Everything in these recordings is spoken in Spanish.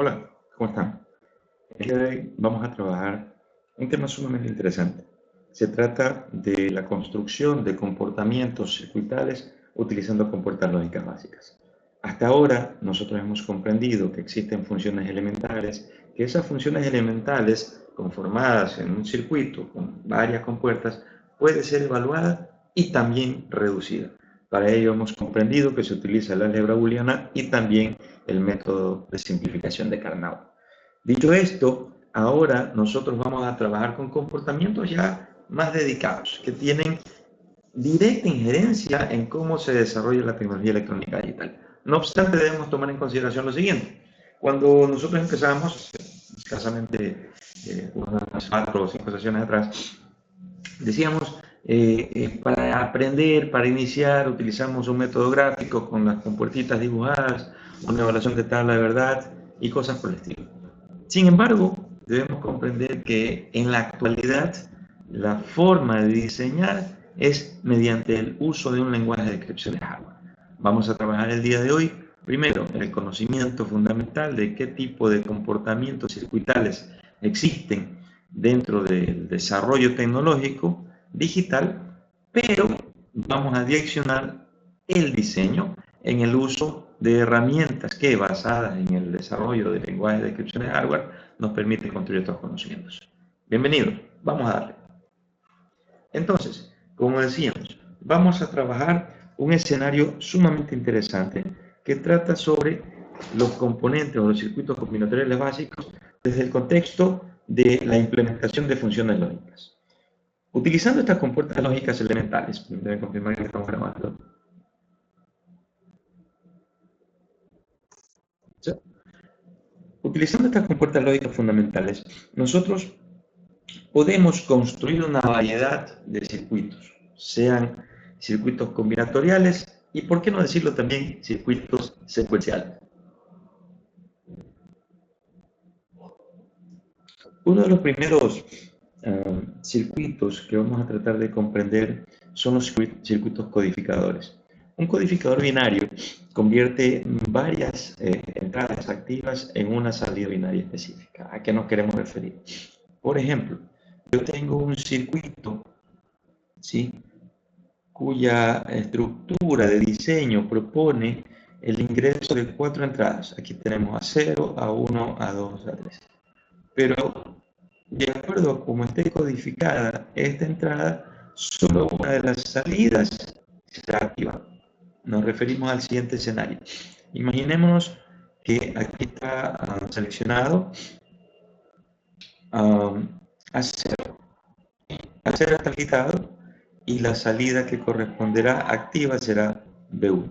Hola, ¿cómo están? El día de hoy vamos a trabajar un tema sumamente interesante. Se trata de la construcción de comportamientos circuitales utilizando compuertas lógicas básicas. Hasta ahora nosotros hemos comprendido que existen funciones elementales, que esas funciones elementales conformadas en un circuito con varias compuertas puede ser evaluada y también reducida. Para ello hemos comprendido que se utiliza la álgebra booleana y también el método de simplificación de Carnot. Dicho esto, ahora nosotros vamos a trabajar con comportamientos ya más dedicados, que tienen directa injerencia en cómo se desarrolla la tecnología electrónica digital. No obstante, debemos tomar en consideración lo siguiente. Cuando nosotros empezamos, escasamente unas 4 o 5 sesiones atrás, decíamos, para aprender, para iniciar, utilizamos un método gráfico con las compuertitas dibujadas, una evaluación de tabla de verdad y cosas por el estilo. Sin embargo, debemos comprender que en la actualidad la forma de diseñar es mediante el uso de un lenguaje de descripción de hardware. Vamos a trabajar el día de hoy, primero, el conocimiento fundamental de qué tipo de comportamientos circuitales existen dentro del desarrollo tecnológico digital, pero vamos a direccionar el diseño en el uso de herramientas que, basadas en el desarrollo de lenguajes de descripción de hardware, nos permiten construir estos conocimientos. Bienvenidos, vamos a darle. Entonces, como decíamos, vamos a trabajar un escenario sumamente interesante que trata sobre los componentes o los circuitos combinatoriales básicos desde el contexto de la implementación de funciones lógicas. Utilizando estas compuertas lógicas elementales, deben confirmar que estamos grabando. ¿Sí? Utilizando estas compuertas lógicas fundamentales, nosotros podemos construir una variedad de circuitos, sean circuitos combinatoriales y, por qué no decirlo también, circuitos secuenciales. Uno de los primeros circuitos que vamos a tratar de comprender son los circuitos codificadores. Un codificador binario convierte varias entradas activas en una salida binaria específica. ¿A qué nos queremos referir? Por ejemplo, yo tengo un circuito, ¿sí?, cuya estructura de diseño propone el ingreso de 4 entradas. Aquí tenemos A0, A1, A2, A3. Pero de acuerdo a cómo esté codificada esta entrada, solo una de las salidas será activada. Nos referimos al siguiente escenario. Imaginémonos que aquí está seleccionado A0. A0 está quitado y la salida que corresponderá activa será B1.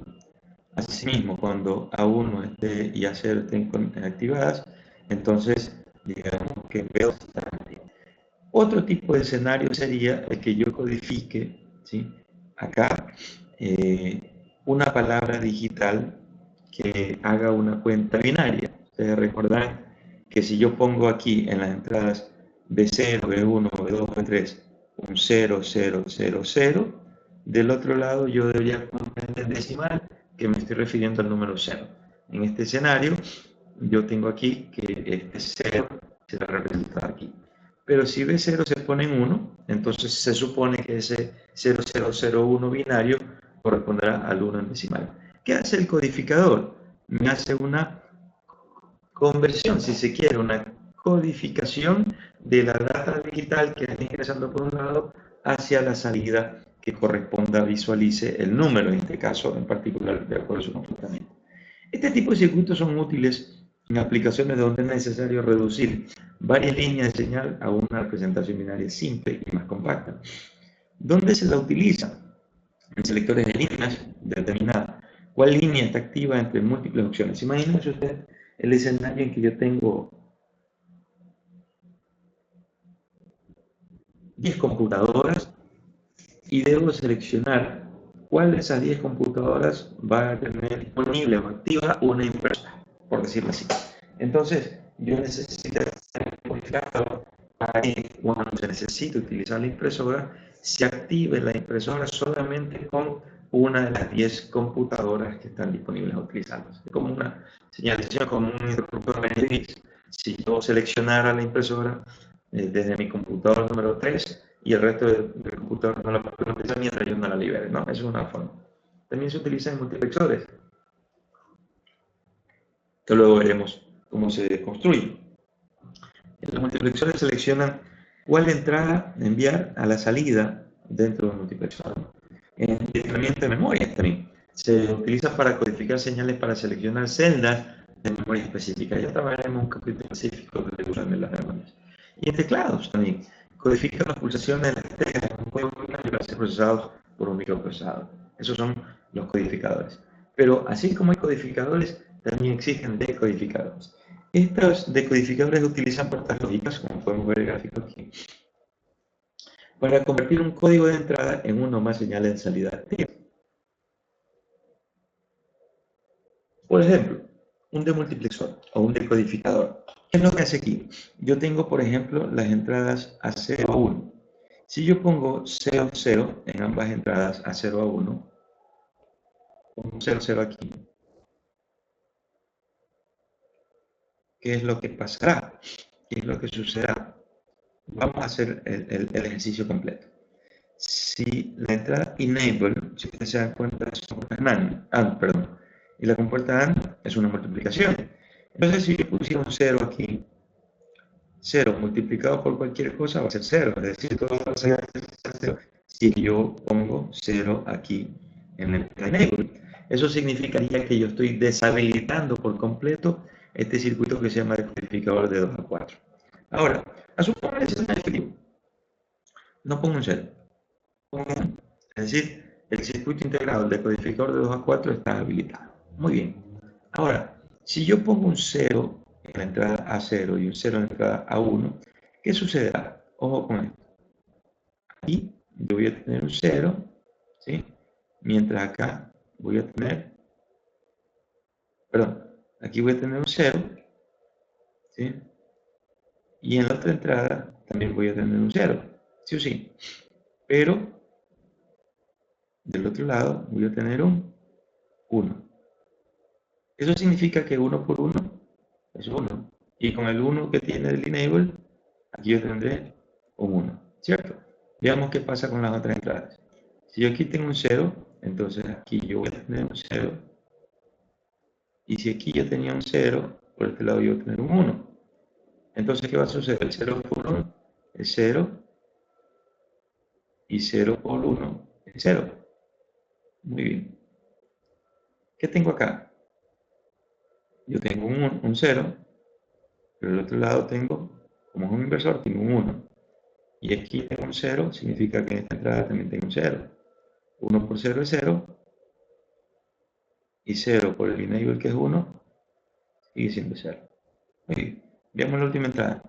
Asimismo, cuando A1 y A0 estén activadas, entonces digamos que B2 está activa. Otro tipo de escenario sería el que yo codifique, ¿sí?, acá una palabra digital que haga una cuenta binaria. Ustedes recordarán que si yo pongo aquí en las entradas B0, B1, B2, B3 un 0, 0, 0, 0, del otro lado yo debería comprender decimal que me estoy refiriendo al número 0. En este escenario yo tengo aquí que este 0 será representado aquí. Pero si B0 se pone en 1, entonces se supone que ese 0001 binario corresponderá al 1 en decimal. ¿Qué hace el codificador? Me hace una conversión, si se quiere, una codificación de la data digital que está ingresando por un lado hacia la salida que corresponda, visualice el número, en este caso en particular, de acuerdo a su comportamiento. Este tipo de circuitos son útiles en aplicaciones donde es necesario reducir varias líneas de señal a una representación binaria simple y más compacta. ¿Dónde se la utiliza? En selectores de líneas determinadas. ¿Cuál línea está activa entre múltiples opciones? Imagínense usted el escenario en que yo tengo 10 computadoras y debo seleccionar cuál de esas 10 computadoras va a tener disponible o activa una impresora, por decirlo así. Entonces, yo necesito estar codificado para que cuando se necesite utilizar la impresora, se active la impresora solamente con una de las 10 computadoras que están disponibles a utilizarlas. Es como una señalización, como un interruptor matriz. Si yo seleccionara la impresora desde mi computador número 3 y el resto del computador no la puedo utilizar mientras yo no la libere, ¿no? Esa es una forma. También se utiliza en multiplexores, que luego veremos cómo se construye. En los multiplexores seleccionan cuál entrada enviar a la salida dentro de un multiplexor. En almacenamiento de memoria también se utiliza para codificar señales para seleccionar celdas de memoria específica. Ya trabajaremos en un capítulo específico de uso de las memorias. Y en teclados también codifican las pulsaciones de las teclas en un código binario para ser procesados por un microprocesador. Esos son los codificadores. Pero así como hay codificadores, también existen decodificadores. Estos decodificadores utilizan puertas lógicas, como podemos ver en el gráfico aquí, para convertir un código de entrada en una o más señales de salida activa. Por ejemplo, un demultiplexor o un decodificador. ¿Qué es lo que hace aquí? Yo tengo, por ejemplo, las entradas a 0 a 1. Si yo pongo 0, 0 en ambas entradas a 0 a 1, pongo 0, 0 aquí, ¿qué es lo que pasará? ¿Qué es lo que sucederá? Vamos a hacer el ejercicio completo. Si la entrada enable, si ustedes se dan cuenta, es una compuerta AND, perdón, y la compuerta AND es una multiplicación. Entonces, si yo pusiera un 0 aquí, 0 multiplicado por cualquier cosa va a ser 0, es decir, todo va a ser 0. Si yo pongo 0 aquí en el enable, eso significaría que yo estoy deshabilitando por completo este circuito que se llama decodificador de 2 a 4. Ahora, a suponer que es efectivo, no pongo un 0. Es decir, el circuito integrado del decodificador de 2 a 4 está habilitado. Muy bien. Ahora, si yo pongo un 0 en la entrada A0 y un 0 en la entrada A1, ¿qué sucederá? Ojo con esto. Aquí yo voy a tener un 0, ¿sí? Mientras acá voy a tener, perdón, aquí voy a tener un 0, ¿sí? Y en la otra entrada también voy a tener un 0, ¿sí o sí? Pero del otro lado voy a tener un 1. Eso significa que 1 por 1 es 1. Y con el 1 que tiene el enable, aquí yo tendré un 1, ¿cierto? Veamos qué pasa con las otras entradas. Si yo aquí tengo un 0, entonces aquí yo voy a tener un 0. Y si aquí yo tenía un 0, por este lado yo voy a tener un 1. Entonces, ¿qué va a suceder? El 0 por 1 es 0. Y 0 por 1 es 0. Muy bien. ¿Qué tengo acá? Yo tengo un 0, pero del otro lado tengo, como es un inversor, tengo un 1. Y aquí tengo un 0, significa que en esta entrada también tengo un 0. 1 por 0 es 0. Y 0 por el enable, que es 1, sigue siendo 0. Muy bien. Veamos la última entrada.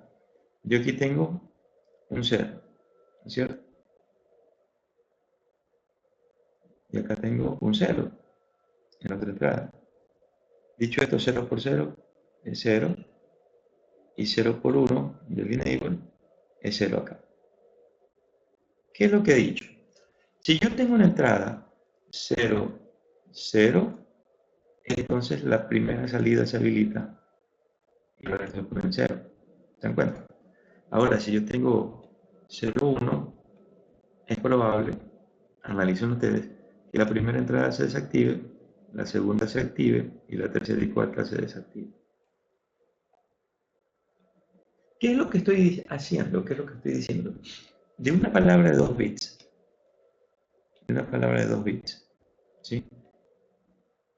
Yo aquí tengo un 0, ¿no es cierto? Y acá tengo un 0 en la otra entrada. Dicho esto, 0 por 0 es 0. Y 0 por 1 del enable es 0 acá. ¿Qué es lo que he dicho? Si yo tengo una entrada 0, 0, entonces la primera salida se habilita y el resto ponen 0. ¿Se dan cuenta? Ahora, si yo tengo 0, 1, es probable, analicen ustedes, que la primera entrada se desactive, la segunda se active y la tercera y cuarta se desactive. ¿Qué es lo que estoy haciendo? ¿Qué es lo que estoy diciendo? De una palabra de 2 bits, ¿sí?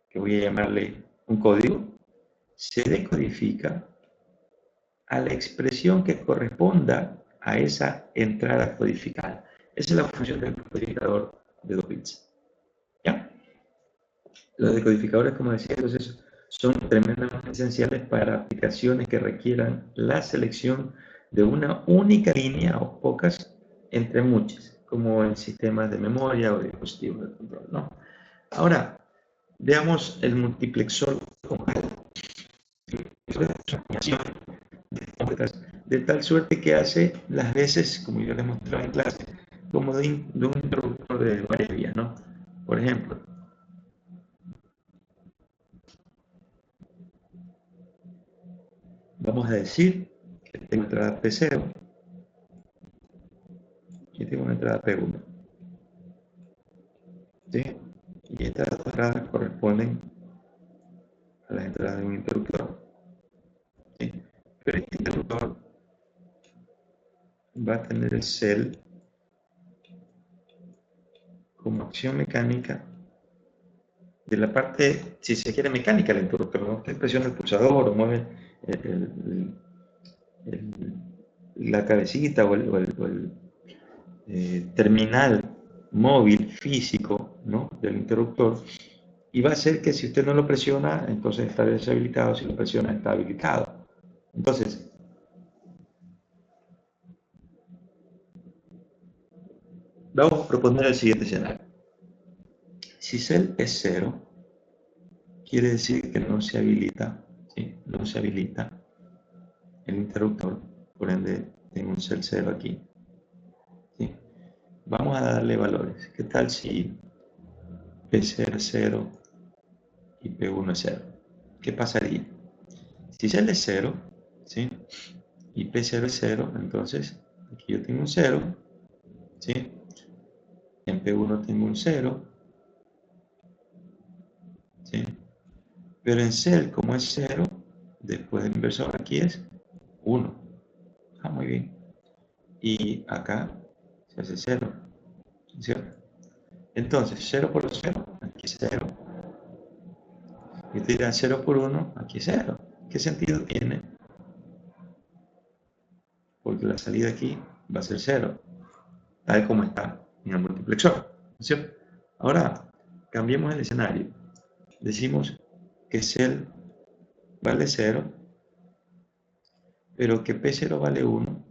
Que voy a llamarle un código, se decodifica a la expresión que corresponda a esa entrada codificada. Esa es la función del codificador de 2 bits. ¿Ya? Los decodificadores, como decía, entonces, son tremendamente esenciales para aplicaciones que requieran la selección de una única línea o pocas entre muchas, como en sistemas de memoria o dispositivos de control, ¿no? Ahora, veamos el multiplexor como de tal suerte que hace las veces, como yo les mostraba en clase, como de un interruptor de varias vías, ¿no? Por ejemplo, Vamos a decir que tengo entrada P0 y tengo una entrada P1. ¿Sí? Y estas dos entradas corresponden a las entradas de un interruptor. ¿Sí? Pero este interruptor va a tener el cell como acción mecánica de la parte, si se quiere, mecánica del interruptor. ¿No? Usted presiona el pulsador o mueve la cabecita o el terminal móvil físico, ¿no?, del interruptor, y va a hacer que si usted no lo presiona, entonces está deshabilitado; si lo presiona, está habilitado. Entonces, vamos a proponer el siguiente escenario. Si cell es 0, quiere decir que no se habilita, ¿sí?, no se habilita el interruptor, por ende tengo un cell 0 aquí, ¿sí? Vamos a darle valores. ¿Qué tal si P0 es 0 y P1 es 0? ¿Qué pasaría? Si cell es 0, ¿sí?, y P0 es 0, entonces aquí yo tengo un 0, ¿sí?, en P1 tengo un 0, ¿sí?, pero en cell, como es 0, después del inversor aquí es 1. Ah, muy bien. Y acá se hace 0, ¿cierto? Entonces, 0 por 0, aquí es 0. Y te dirán 0 por 1, aquí es 0. ¿Qué sentido tiene? Porque la salida aquí va a ser 0, tal como está en el multiplexor, ¿cierto? Ahora, cambiemos el escenario. Decimos que cell vale 0, pero que P0 vale 1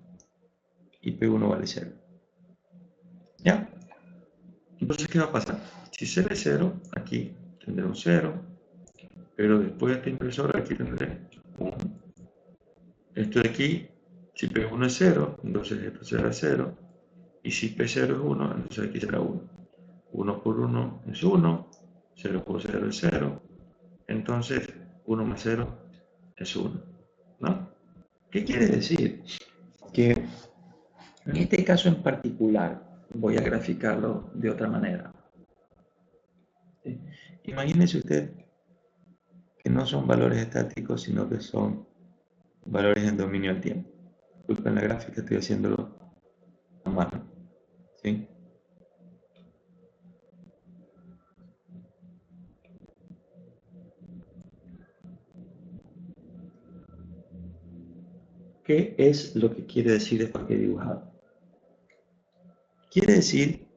y P1 vale 0. ¿Ya? Entonces, ¿qué va a pasar? Si cell es 0, aquí tendré un 0, pero después de este inversor aquí tendré 1. Esto de aquí, si P1 es 0, entonces esto será 0. Y si P0 es 1, entonces aquí será 1. 1 por 1 es 1, 0 por 0 es 0. Entonces, 1 más 0 es 1. ¿No? ¿Qué quiere decir? Que en este caso en particular, voy a graficarlo de otra manera. ¿Sí? Imagínese usted que no son valores estáticos, sino que son valores en dominio del tiempo. Disculpen la gráfica, estoy haciéndolo a mano. ¿Sí? ¿Qué es lo que quiere decir esto que he dibujado? Quiere decir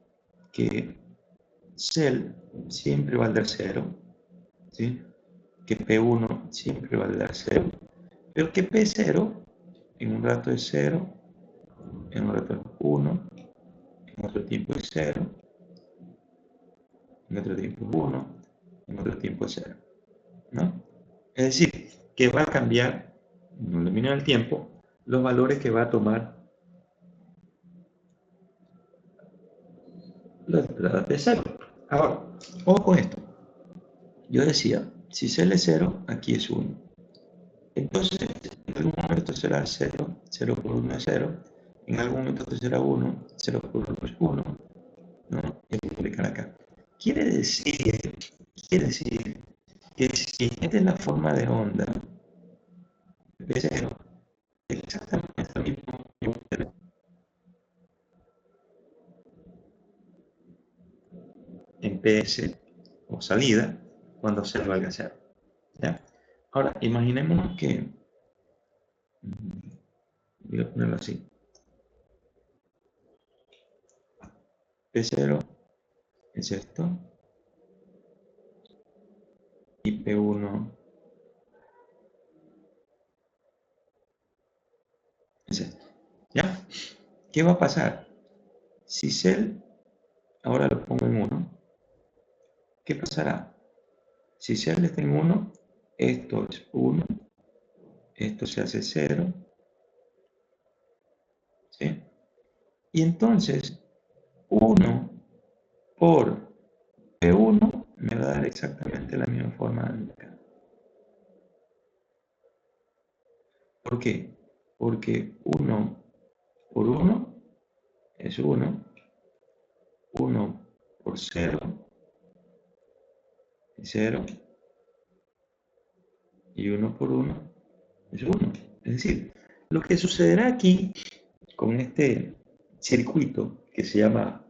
que cell siempre va a dar 0, ¿sí?, que P1 siempre va a dar 0, pero que P0 en un rato es 0, en un rato es 1, en otro tiempo es 0, en otro tiempo es 1, en otro tiempo es 0, ¿no? Es decir, que va a cambiar en el dominio del tiempo los valores que va a tomar la entrada de 0. Ahora, ojo con esto. Yo decía, si cell es 0, aquí es 1. Entonces, en algún momento esto será 0, 0 por 1 es 0, en algún momento esto será 1, 0 por 1 es 1, ¿no? Y multiplicar acá. Quiere decir que si esta es la forma de onda de 0, exactamente lo mismo en PS o salida cuando cell valga 0. ¿Ya? Ahora, imaginémonos que, voy a ponerlo así, P0 es esto y P1 es esto. ¿Ya? ¿Qué va a pasar? Si cell, ahora lo pongo en 1, ¿qué pasará? Si cell está en 1, esto es 1, esto se hace 0, ¿sí? Y entonces 1 por P1 me va a dar exactamente la misma forma de acá. ¿Por qué? Porque 1 por 1 es 1, 1 por 0 es 0, y 1 por 1 es 1. Es decir, lo que sucederá aquí con este circuito que se llama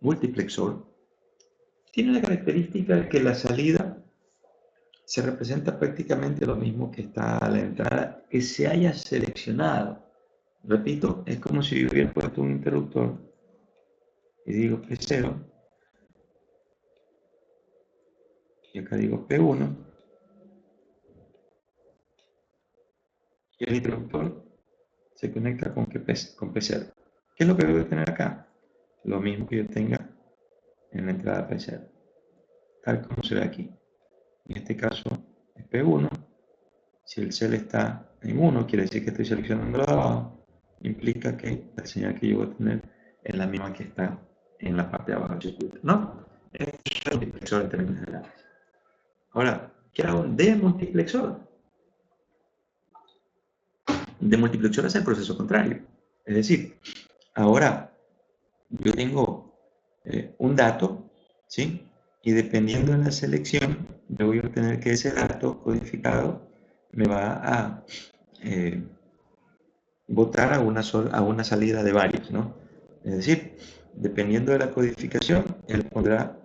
multiplexor, tiene la característica de que la salida se representa prácticamente lo mismo que está a la entrada que se haya seleccionado. Repito, es como si yo hubiera puesto un interruptor y digo P0, y acá digo P1, y el interruptor se conecta con P0. ¿Qué es lo que debo tener acá? Lo mismo que yo tenga en la entrada P0, tal como se ve aquí. En este caso es P1. Si el cel está en 1, quiere decir que estoy seleccionando lo de abajo. Implica que la señal que yo voy a tener es la misma que está en la parte de abajo del circuito, ¿no? Esto es el multiplexor en términos generales. Ahora, ¿qué hago de multiplexor? De multiplexor es el proceso contrario. Es decir, ahora yo tengo un dato, ¿sí? Y dependiendo de la selección, yo voy a obtener que ese dato codificado me va a botar a una salida de varios, ¿no? Es decir, dependiendo de la codificación, él pondrá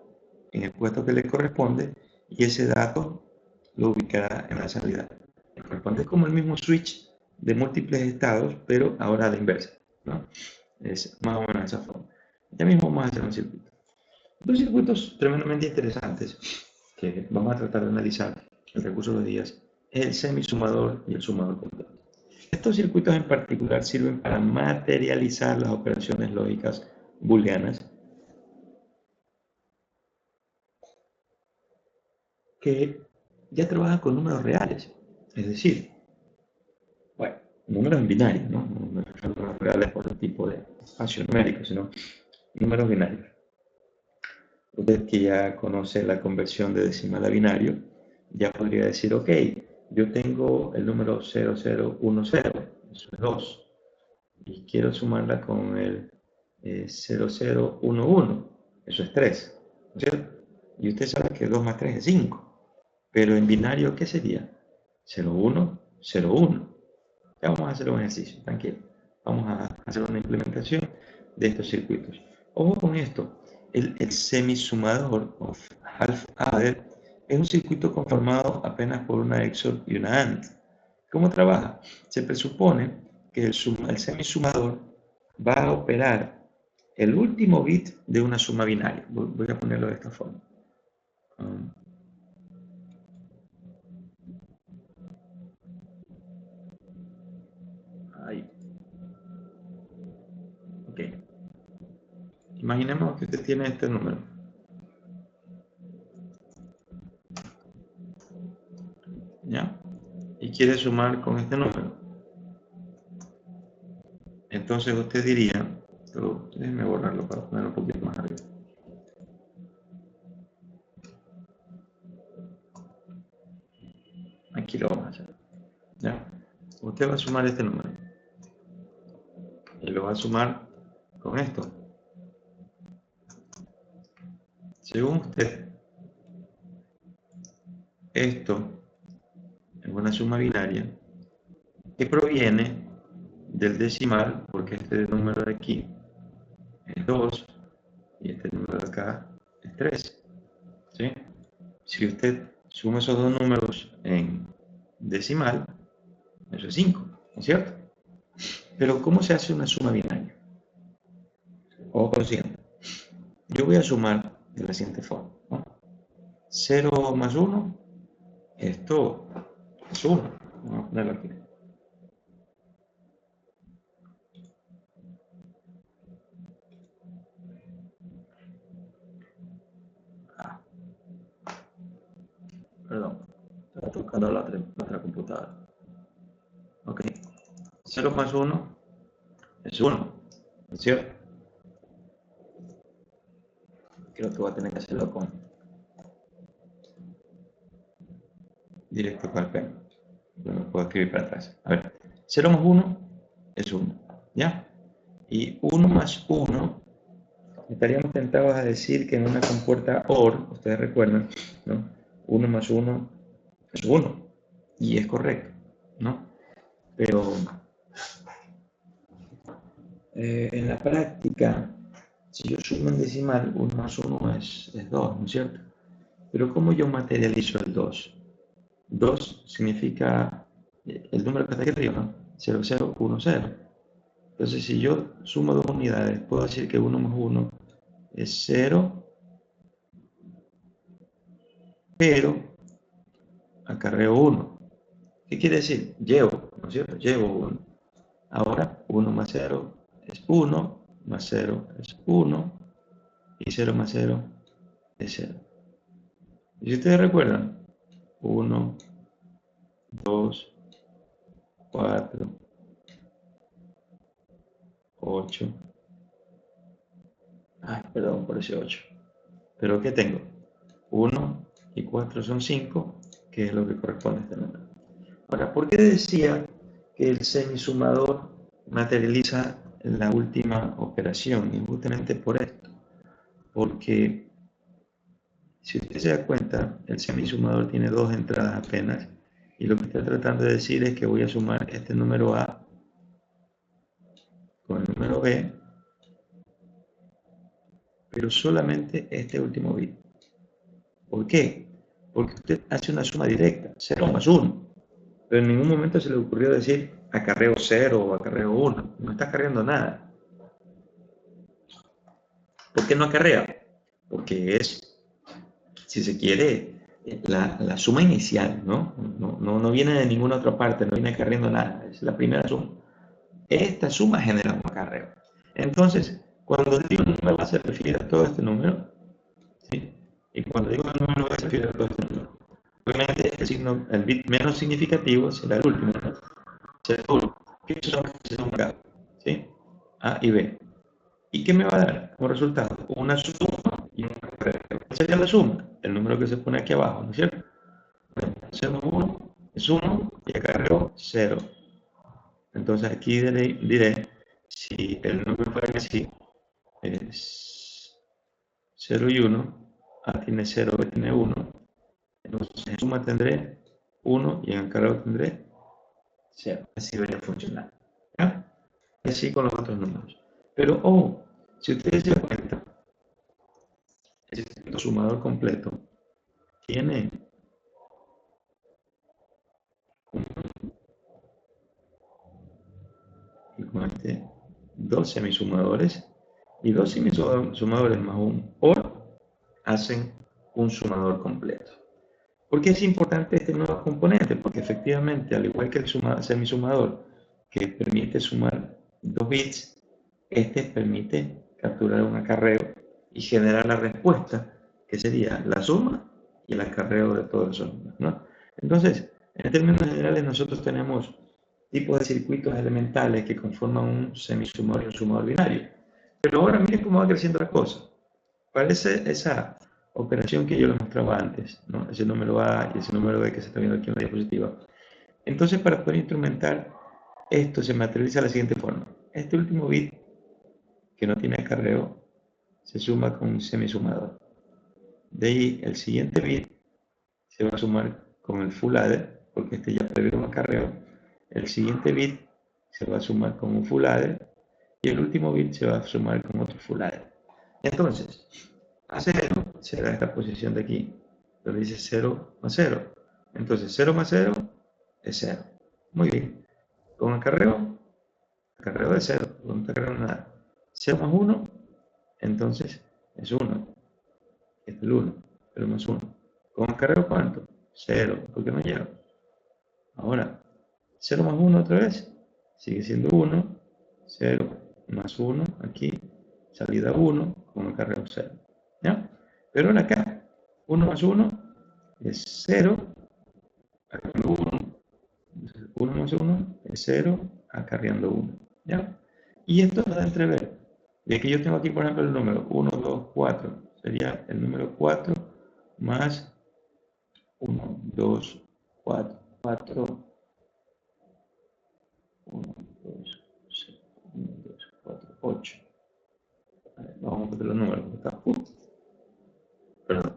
en el puesto que le corresponde y ese dato lo ubicará en la salida. Le corresponde como el mismo switch de múltiples estados, pero ahora a la inversa, ¿no? Es más o menos de esa forma. Ya mismo vamos a hacer un circuito. Dos circuitos tremendamente interesantes que vamos a tratar de analizar en el recurso de los días, es el semisumador y el sumador completo. Estos circuitos en particular sirven para materializar las operaciones lógicas booleanas que ya trabajan con números reales, es decir, bueno, números en binario, ¿no? No me refiero a números reales por el tipo de espacio numérico, sino números binarios. Usted que ya conoce la conversión de decimal a binario, ya podría decir, ok, yo tengo el número 0010, eso es 2, y quiero sumarla con el 0011, eso es 3, ¿no es cierto? Y usted sabe que 2 más 3 es 5, pero en binario, ¿qué sería? 01, 01. Ya vamos a hacer un ejercicio, tranquilo. Vamos a hacer una implementación de estos circuitos. Ojo con esto, el semisumador o half adder es un circuito conformado apenas por una XOR y una AND. ¿Cómo trabaja? Se presupone que el semisumador va a operar el último bit de una suma binaria. Voy a ponerlo de esta forma. Ahí. Ok. Imaginemos que usted tiene este número. ¿Ya? Y quiere sumar con este número. Entonces usted diría, pero déjeme borrarlo para ponerlo un poquito más arriba. Aquí lo vamos a hacer. ¿Ya? Usted va a sumar este número. Y lo va a sumar con esto. Según usted, esto es una suma binaria que proviene del decimal, porque este número de aquí es 2 y este número de acá es 3. ¿Sí? Si usted suma esos dos números en decimal, eso es 5, ¿no es cierto? Pero ¿cómo se hace una suma binaria? Ojo con lo siguiente. Yo voy a sumar de la siguiente forma, ¿no? 0 más 1, esto es 1. Vamos a ponerlo aquí. Ah, perdón, estaba tocando la otra computadora. Ok. 0 más 1 es 1, ¿no es cierto? Creo que voy a tener que hacerlo con directo para el P. Bueno, puedo escribir para atrás. A ver, 0 más 1 es 1, ¿ya? Y 1 más 1, estaríamos tentados a decir que en una compuerta OR, ustedes recuerdan, ¿no? 1 más 1 es 1, y es correcto, ¿no? Pero en la práctica, si yo sumo en decimal, 1 más 1 es 2, ¿no es cierto? Pero ¿cómo yo materializo el 2? 2 significa el número que está aquí arriba, ¿no? 0, 0, 1, 0. Entonces, si yo sumo dos unidades, puedo decir que 1 más 1 es 0, pero acarreo 1. ¿Qué quiere decir? Llevo, ¿no es cierto? Llevo 1. Ahora, 1 más 0 es 1, más 0 es 1, y 0 más 0 es 0. Y si ustedes recuerdan, 1, 2, 4, 8. Ay, perdón por ese 8. Pero ¿qué tengo? 1 y 4 son 5, que es lo que corresponde a este número. Ahora, ¿por qué decía que el semisumador materializa la última operación? Y justamente por esto. Porque si usted se da cuenta, el semisumador tiene dos entradas apenas. Y lo que está tratando de decir es que voy a sumar este número A con el número B, pero solamente este último bit. ¿Por qué? Porque usted hace una suma directa, 0 más 1. Pero en ningún momento se le ocurrió decir acarreo 0 o acarreo 1. No está acarreando nada. ¿Por qué no acarrea? Porque es, si se quiere, la suma inicial, ¿no? No viene de ninguna otra parte, no viene acarreando nada. Es la primera suma. Esta suma genera un acarreo. Entonces, cuando digo el número A se refiere a todo este número, ¿sí? Y cuando digo el número B se refiere a todo este número. Obviamente, el bit menos significativo será el último, ¿no? Será el 1. ¿Qué son que se suman acá? ¿Sí? A y B. ¿Y qué me va a dar como resultado? Una suma y un acarreo. ¿Cuál sería la suma? El número que se pone aquí abajo, ¿no es cierto? Bueno, 0 más 1 es 1 y acarreo 0. Entonces aquí diré si el número fuera así, es 0 y 1, A tiene 0, B tiene 1, entonces en suma tendré 1 y en acarreo tendré 0. Así debería funcionar. ¿Ya? Y así con los otros números. Pero, si ustedes se dan cuenta, el sumador completo tiene dos semisumadores, y dos semisumadores más un OR hacen un sumador completo. ¿Por qué es importante este nuevo componente? Porque efectivamente, al igual que el semisumador, que permite sumar 2 bits, este permite capturar un acarreo y generar la respuesta, que sería la suma y el acarreo de todos esos números, ¿no? Entonces, en términos generales, nosotros tenemos tipos de circuitos elementales que conforman un semisumador y un sumador binario. Pero ahora miren cómo va creciendo la cosa. Parece esa operación que yo les mostraba antes, ¿no? Ese número A y ese número B que se está viendo aquí en la diapositiva. Entonces, para poder instrumentar esto, se materializa de la siguiente forma. Este último bit, que no tiene acarreo, se suma con un semisumador. De ahí, el siguiente bit se va a sumar con el full adder, porque este ya prevé un acarreo. El siguiente bit se va a sumar con un full adder, y el último bit se va a sumar con otro full adder. Entonces, a 0 será esta posición de aquí, donde dice 0 más 0. Entonces, 0 más 0 es 0. Muy bien. Con acarreo de 0, no está acarreando nada. 0 más 1, entonces es 1. Este es el 1, 0 más 1. ¿Con acarreo cuánto? 0, porque no llega. Ahora, 0 más 1 otra vez, sigue siendo 1. 0 más 1, aquí, salida 1, con acarreo 0. ¿Ya? Pero ahora acá, 1 más 1 es 0, acarreando 1. 1 más 1 es 0, acarreando 1. ¿Ya? Y esto nos da a entrever de que yo tengo aquí, por ejemplo, el número 1, 2, 4. Sería el número 4 más 1, 2, 4, 1, 2, 6, 1, 2, 4, 8. A ver, vamos a poner los números. Está, perdón.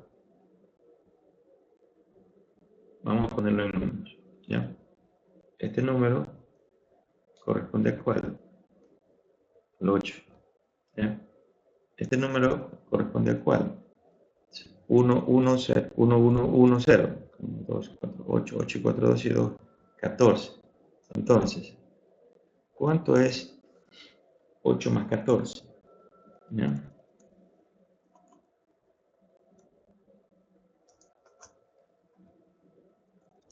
Vamos a ponerlo en números. ¿Ya? Este número corresponde a cuál? Al 8. ¿Ya? Este número corresponde a cuál? 1, 1, 0, 1, 1, 1, 0. 1, 2, 4, 8, 8 y 4, 2 y 2, 14. Entonces, ¿cuánto es 8 más 14? ¿Ya?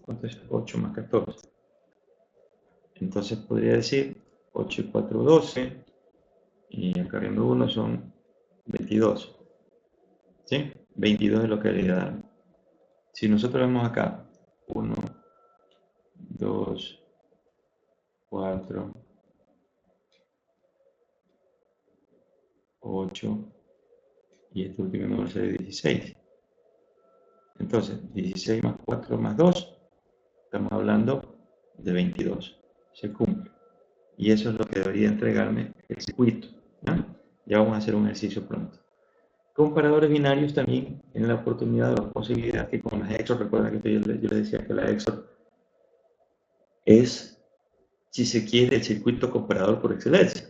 ¿Cuánto es 8 más 14? Entonces podría decir 8 y 4, 12. Y acá viendo 1 son 22. ¿Sí? 22 de localidad. Si nosotros vemos acá 1, 2, 4, 8 y este último número sería 16. Entonces, 16 más 4 más 2, estamos hablando de 22. Se cumple. Y eso es lo que debería entregarme el circuito. ¿No? Ya vamos a hacer un ejercicio pronto. Comparadores binarios también en la oportunidad o posibilidad que con las EXOR, recuerden que yo les decía que la EXOR es, si se quiere, el circuito comparador por excelencia.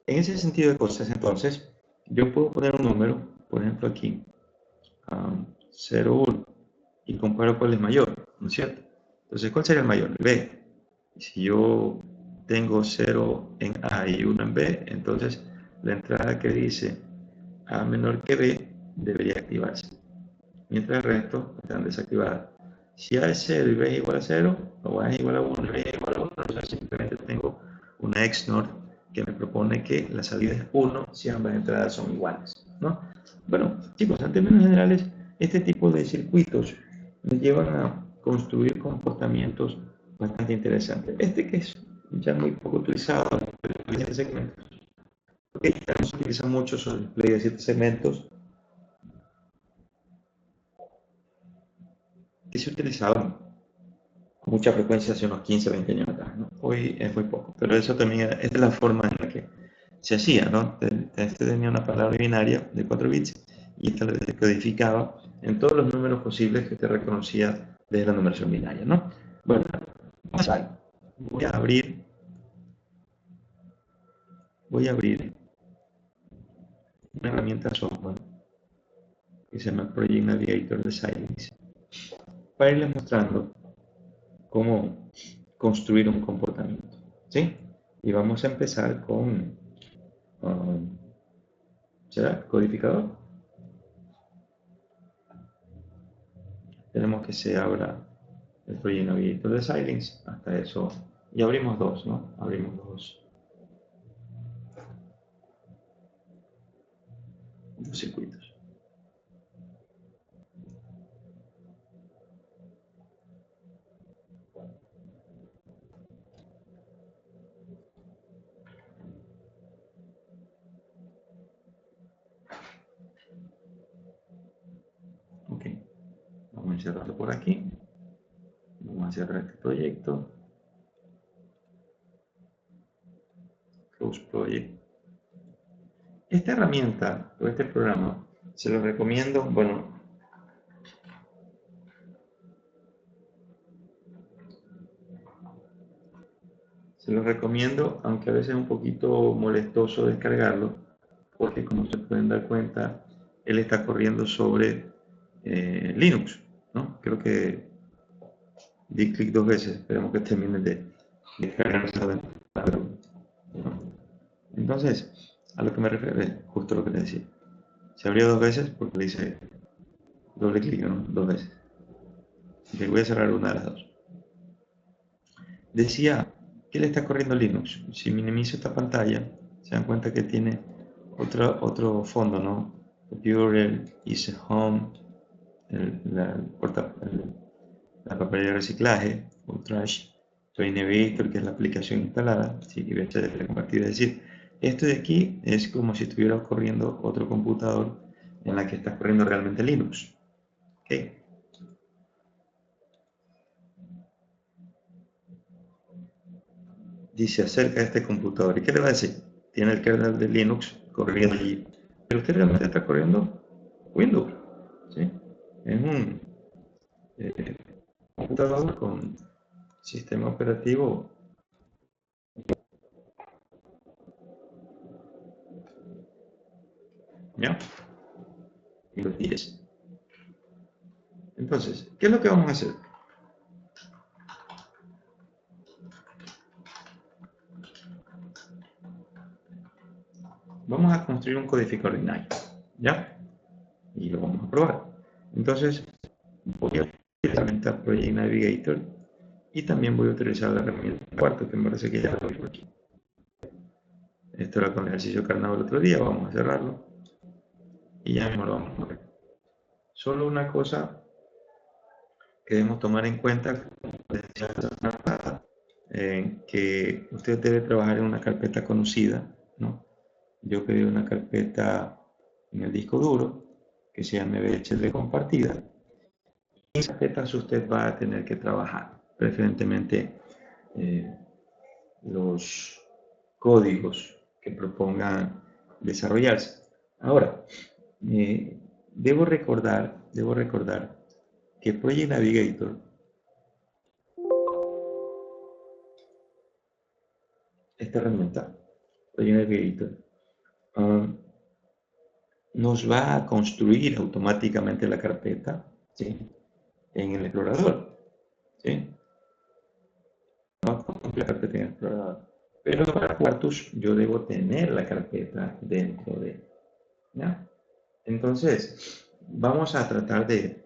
En ese sentido de cosas, entonces, yo puedo poner un número, por ejemplo aquí, 0, 1, y comparo cuál es mayor, ¿no es cierto? Entonces, ¿cuál sería el mayor? El B. Si yo tengo 0 en A y 1 en B, entonces la entrada que dice A menor que B debería activarse, mientras el resto están desactivadas. Si A es 0 y B es igual a 0, o A es igual a 1 y B es igual a 1, entonces simplemente tengo una XNOR que me propone que la salida es 1 si ambas entradas son iguales, ¿no? Bueno, chicos, en términos generales, este tipo de circuitos nos llevan a construir comportamientos bastante interesantes. Este que es ya muy poco utilizado en el display de segmentos, porque también se utiliza mucho sobre el display de 7 segmentos, que se utilizaban con mucha frecuencia hace unos 15, 20 años atrás, ¿no? Hoy es muy poco, pero eso también es de la forma en la que se hacía, ¿no? Este tenía una palabra binaria de 4 bits y esta se codificaba en todos los números posibles que te reconocía desde la numeración binaria, ¿no? Bueno, vamos a ver. Voy a abrir una herramienta software que se llama Project Navigator de Xilinx para irles mostrando cómo construir un comportamiento, ¿sí? Y vamos a empezar con, ¿será? Codificador. Tenemos que se abra el Project Navigator de Xilinx, hasta eso, y abrimos dos, ¿no? Abrimos dos circuitos. Ok, vamos a encerrarlo por aquí. Vamos a cerrar este proyecto. Close Project. Esta herramienta o este programa se lo recomiendo, bueno, se lo recomiendo, aunque a veces es un poquito molestoso descargarlo, porque como se pueden dar cuenta, él está corriendo sobre Linux, ¿no? Creo que di clic 2 veces, esperemos que termine de descargarse la ventana. Entonces, a lo que me refiero es justo lo que te decía. Se abrió 2 veces porque le hice doble clic, ¿no? 2 veces. Ok, voy a cerrar una de las dos. Decía que le está corriendo Linux. Si minimizo esta pantalla, se dan cuenta que tiene otro fondo, ¿no? Computer, Easy Home, la papelera de reciclaje, o Trash, Train Navigator, que es la aplicación instalada, sí, y VHDL compartida. Es decir, esto de aquí es como si estuviera corriendo otro computador en la que está corriendo realmente Linux. ¿Okay? dice acerca de este computador. ¿Y qué le va a decir? Tiene el kernel de Linux corriendo allí. Pero usted realmente está corriendo Windows. ¿Sí? Es un computador con sistema operativo. ¿Ya? Windows 10. Entonces, ¿qué es lo que vamos a hacer? Vamos a construir un codificador binario, ¿ya? Y lo vamos a probar. Entonces, voy a utilizar la herramienta Project Navigator y también voy a utilizar la herramienta cuarto, que me parece que ya lo vi por aquí. Esto era con el ejercicio carnado el otro día, vamos a cerrarlo y ya mismo lo vamos a ver. Solo una cosa que debemos tomar en cuenta, que usted debe trabajar en una carpeta conocida, ¿no? Yo pedí una carpeta en el disco duro que se llama VHD compartida. En esa carpeta usted va a tener que trabajar, preferentemente los códigos que propongan desarrollarse. Ahora, debo recordar que Project Navigator esta herramienta, Project Navigator, nos va a construir automáticamente la carpeta, ¿sí?, en el explorador, ¿sí? No la carpeta en el explorador. Pero para Quartus yo debo tener la carpeta dentro de, ¿ya? Entonces, vamos a tratar de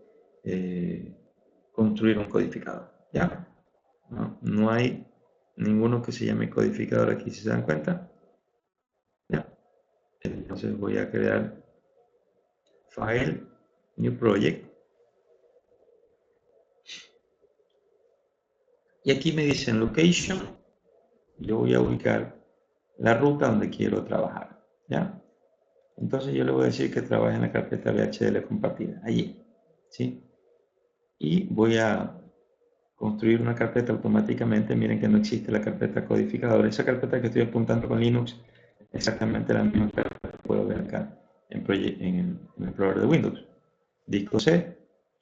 construir un codificador, ¿ya? No hay ninguno que se llame codificador aquí, si se dan cuenta. ¿Ya? Entonces voy a crear File, New Project. Y aquí me dicen Location. Yo voy a ubicar la ruta donde quiero trabajar, ¿ya? Entonces yo le voy a decir que trabaje en la carpeta VHDL compartida, allí, ¿sí? Y voy a construir una carpeta automáticamente. Miren que no existe la carpeta codificador. Esa carpeta que estoy apuntando con Linux es exactamente la misma carpeta que puedo ver acá en el explorador de Windows. Disco C,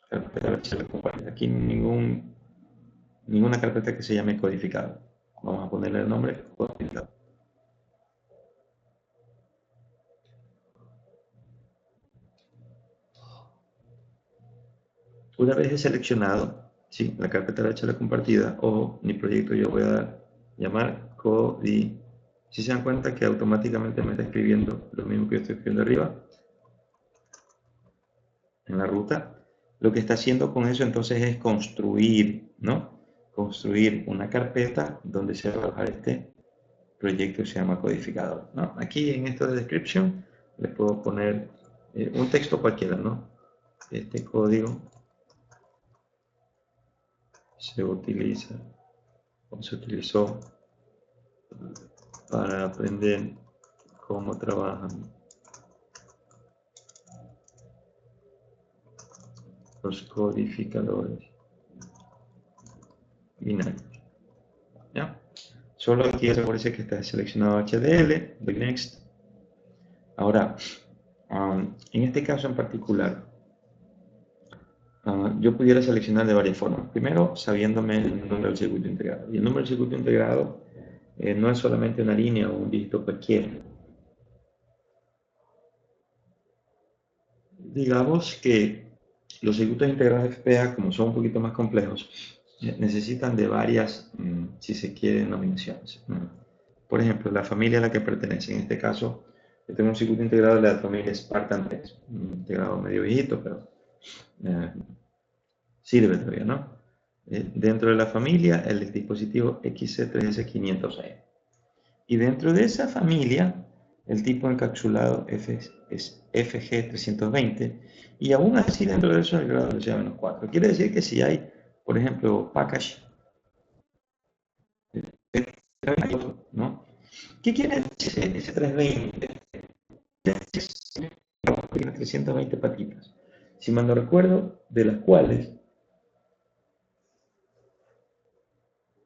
carpeta VHDL compartida. Aquí ninguna carpeta que se llame codificador. Vamos a ponerle el nombre codificador. Una vez he seleccionado, sí, la carpeta VHDL compartida o mi proyecto, yo voy a llamar codi. Si se dan cuenta que automáticamente me está escribiendo lo mismo que yo estoy escribiendo arriba en la ruta. Lo que está haciendo con eso entonces es construir, ¿no? Construir una carpeta donde se va a alojar este proyecto que se llama codificador, ¿no? Aquí en esto de description les puedo poner un texto cualquiera, ¿no? Este código se utiliza o se utilizó para aprender cómo trabajan los codificadores binarios. ¿Ya? Solo aquí asegúrese que está seleccionado HDL, doy Next. Ahora, en este caso en particular, yo pudiera seleccionar de varias formas. Primero, sabiéndome el número del circuito integrado. Y el número del circuito integrado no es solamente una línea o un dígito cualquiera. Digamos que los circuitos integrados FPGA, como son un poquito más complejos, necesitan de varias, si se quiere, denominaciones. Por ejemplo, la familia a la que pertenece. En este caso, yo tengo un circuito integrado de la familia Spartan 3, un integrado medio viejito, pero sirve todavía, ¿no? Dentro de la familia, el dispositivo XC3S500E. Y dentro de esa familia, el tipo encapsulado es FG320, y aún así dentro de eso el grado de velocidad -4. Quiere decir que si hay, por ejemplo, package, ¿no? ¿Qué quiere decir ese 320? Tiene 320 patitas, si mal no recuerdo, de las cuales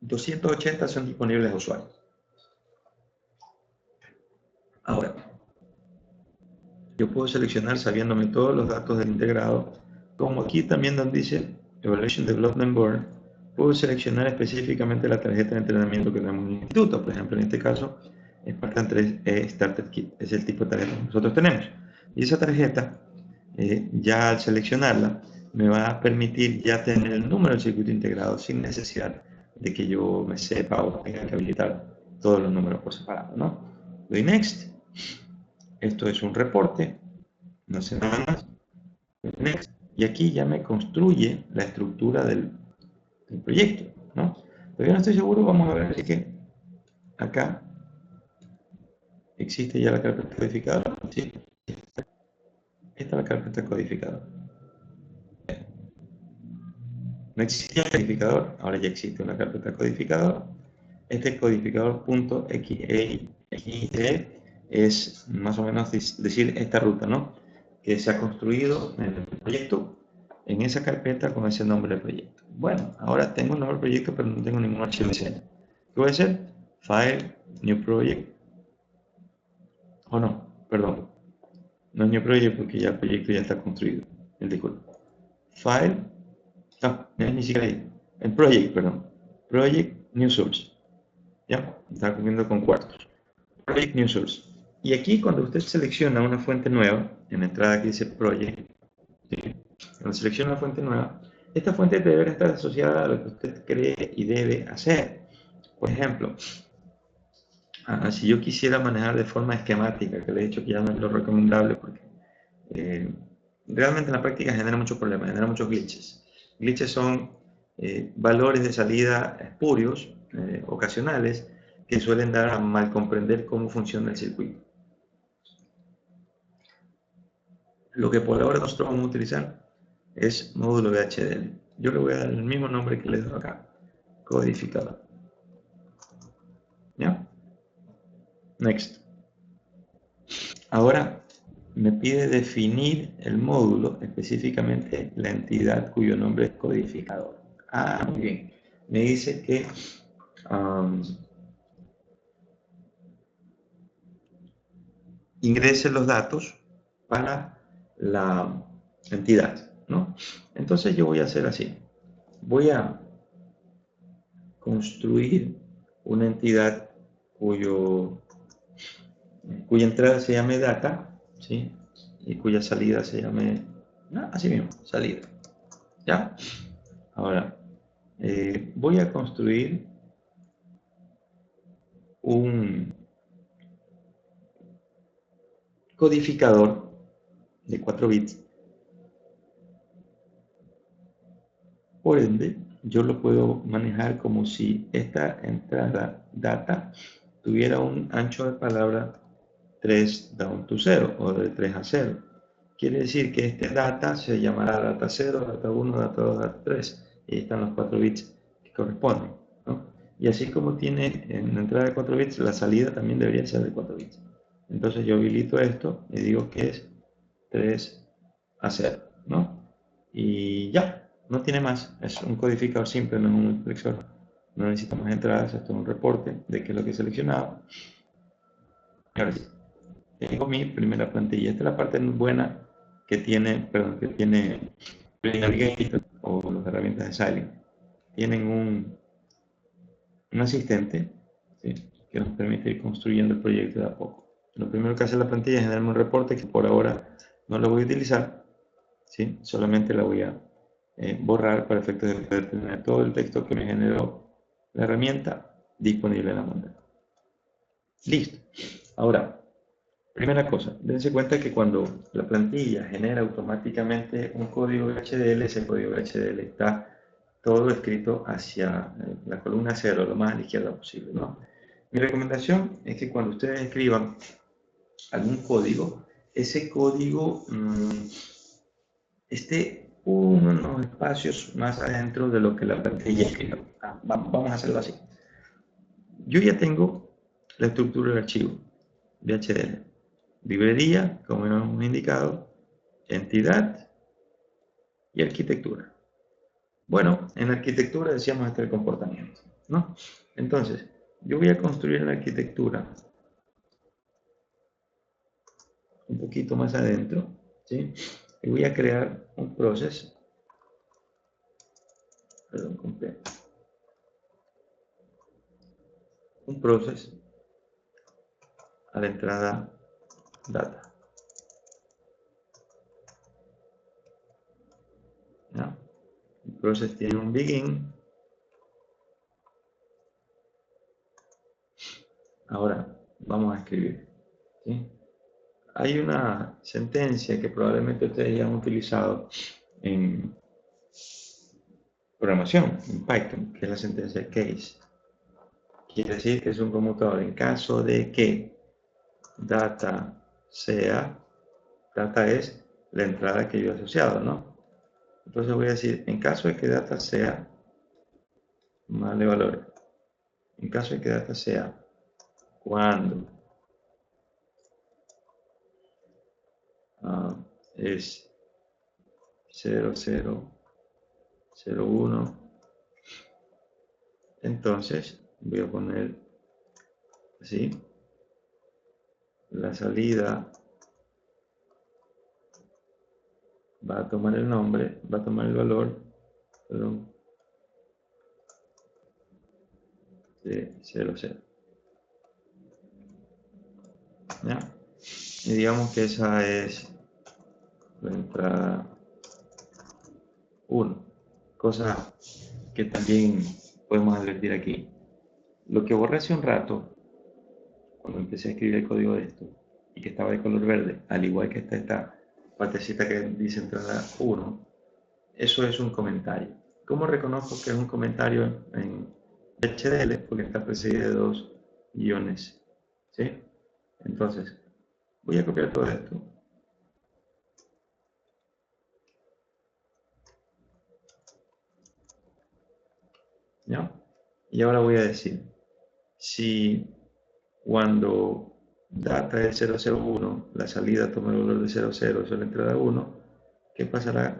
280 son disponibles a usuarios. yo puedo seleccionar sabiéndome todos los datos del integrado, como aquí también donde dice Evaluation Development Board, puedo seleccionar específicamente la tarjeta de entrenamiento que tenemos en el instituto. Por ejemplo, en este caso, Spartan 3 Starter Kit, es el tipo de tarjeta que nosotros tenemos. Y esa tarjeta, ya al seleccionarla, me va a permitir ya tener el número del circuito integrado sin necesidad de que yo me sepa o tenga que habilitar todos los números por separado, ¿no? Doy Next. Esto es un reporte, no sé nada más. Doy Next. Y aquí ya me construye la estructura del proyecto, ¿no? Todavía no estoy seguro, vamos a ver, así que acá existe ya la carpeta codificadora. Sí, esta es la carpeta codificadora. No existía el codificador, ahora ya existe una carpeta codificadora. Este codificador.exe es más o menos decir esta ruta, ¿no? Que se ha construido en el proyecto, en esa carpeta con ese nombre del proyecto. Bueno, ahora tengo un nombre del proyecto, pero no tengo ningún archivo de diseño. ¿Qué voy a hacer? File, New Project. O no, perdón. No es New Project porque ya el proyecto ya está construido. Disculpa. File, no es ni siquiera ahí. En Project, perdón. Project, New Source. ¿Ya? Está comiendo con cuartos. Project New Source. Y aquí cuando usted selecciona una fuente nueva, en la entrada que dice Project, ¿sí? Cuando selecciona una fuente nueva, esta fuente debe estar asociada a lo que usted cree y debe hacer. Por ejemplo, si yo quisiera manejar de forma esquemática, que le he dicho que ya no es lo recomendable porque realmente en la práctica genera muchos problemas, genera muchos glitches. Glitches son valores de salida espurios, ocasionales, que suelen dar a mal comprender cómo funciona el circuito. Lo que por ahora nosotros vamos a utilizar es módulo VHDL. Yo le voy a dar el mismo nombre que les doy acá, codificador. ¿Ya? Next. Ahora me pide definir el módulo, específicamente la entidad cuyo nombre es codificador. Muy bien. Me dice que ingrese los datos para la entidad, ¿no? Entonces yo voy a hacer así. Voy a construir una entidad cuya entrada se llame data, ¿sí? Y cuya salida se llame, así mismo, salida. ¿Ya? Ahora, voy a construir un codificador de 4 bits. Por ende, yo lo puedo manejar como si esta entrada data tuviera un ancho de palabra 3 down to 0 o de 3 a 0. Quiere decir que este data se llamará data 0, data 1, data 2, data 3. Y ahí están los 4 bits que corresponden, ¿no? Y así como tiene en la entrada de 4 bits, la salida también debería ser de 4 bits. Entonces yo habilito esto y digo que es 3 a 0, ¿no? Y ya. No tiene más, es un codificador simple, no es un multiplexor. No necesitamos entradas, esto es un reporte de qué es lo que he seleccionado. Ahora sí, tengo mi primera plantilla. Esta es la parte buena que tiene Play Navigator o las herramientas de Silent. Tienen un asistente, ¿sí?, que nos permite ir construyendo el proyecto de a poco. Lo primero que hace la plantilla es generarme un reporte que por ahora no lo voy a utilizar, ¿sí? Solamente la voy a borrar para efectos de poder tener todo el texto que me generó la herramienta disponible en la pantalla. Listo. Ahora, primera cosa, dense cuenta que cuando la plantilla genera automáticamente un código HDL, ese código HDL está todo escrito hacia la columna 0, lo más a la izquierda posible, ¿no? Mi recomendación es que cuando ustedes escriban algún código, ese código esté unos espacios más adentro de lo que la plantilla escribe. Vamos a hacerlo así. Yo ya tengo la estructura del archivo de HDL. Librería, como hemos indicado, entidad y arquitectura. Bueno, en arquitectura decíamos está el comportamiento, ¿no? Entonces, yo voy a construir en la arquitectura un poquito más adentro, ¿sí? Y voy a crear un process, perdón, con P, un process a la entrada data, ¿ya? El process tiene un begin. Ahora vamos a escribir, ¿sí? Hay una sentencia que probablemente ustedes ya han utilizado en programación, en Python, que es la sentencia case. Quiere decir que es un conmutador en caso de que data sea, data es la entrada que yo he asociado, ¿no? Entonces voy a decir, en caso de que data sea, más de valor, en caso de que data sea cuando es 0001, entonces voy a poner así, la salida va a tomar el nombre, va a tomar el valor, perdón, de 00. ¿Ya? Y digamos que esa es la entrada 1. Cosa que también podemos advertir aquí. Lo que borré hace un rato, cuando empecé a escribir el código de esto, y que estaba de color verde, al igual que está esta partecita que dice entrada 1, eso es un comentario. ¿Cómo reconozco que es un comentario en HDL? Porque está precedido de dos guiones. ¿Sí? Entonces, voy a copiar todo esto. ¿Ya? Y ahora voy a decir, si cuando data es 001, la salida toma el valor de 00, eso es la entrada 1, ¿qué pasará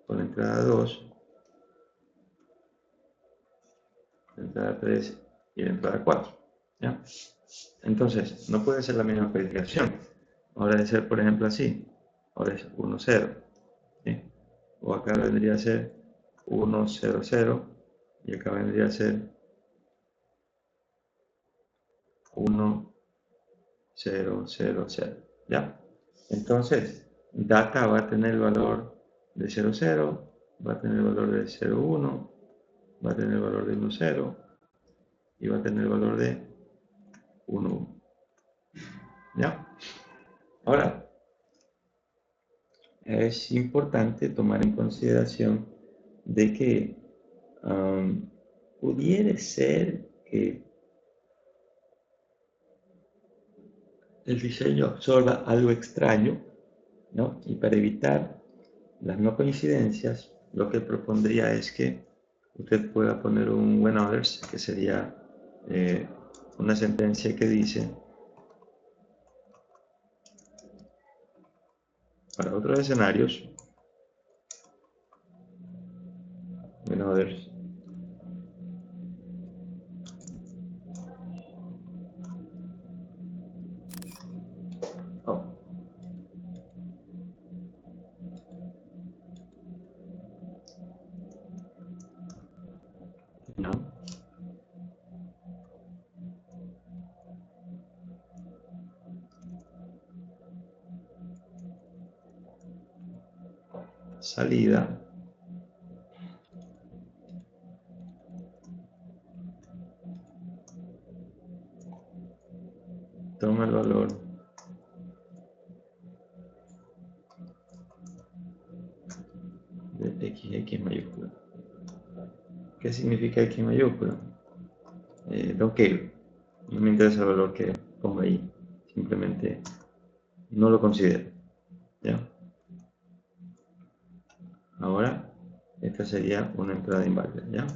con la entrada 2, la entrada 3 y la entrada 4? ¿Ya? Entonces, no puede ser la misma codificación. Ahora debe ser, por ejemplo, así. Ahora es 1, 0. ¿Sí? O acá vendría a ser 1, 0, 0. Y acá vendría a ser 1, 0, 0, 0. ¿Ya? Entonces, data va a tener el valor de 0, 0. Va a tener el valor de 0, 1. Va a tener el valor de 1, 0. Y va a tener el valor de 1, 1. ¿Ya? Ahora, es importante tomar en consideración de que pudiera ser que el diseño absorba algo extraño, ¿no? Y para evitar las no coincidencias, lo que propondría es que usted pueda poner un when others, que sería una sentencia que dice, para otros escenarios, when others, oh, no, salida, toma el valor de XX mayúscula. ¿Qué significa X mayúscula? Don't care. No me interesa el valor que ponga ahí. Simplemente no lo considero. ¿Ya? Ahora, esta sería una entrada inválida. ¿Ya?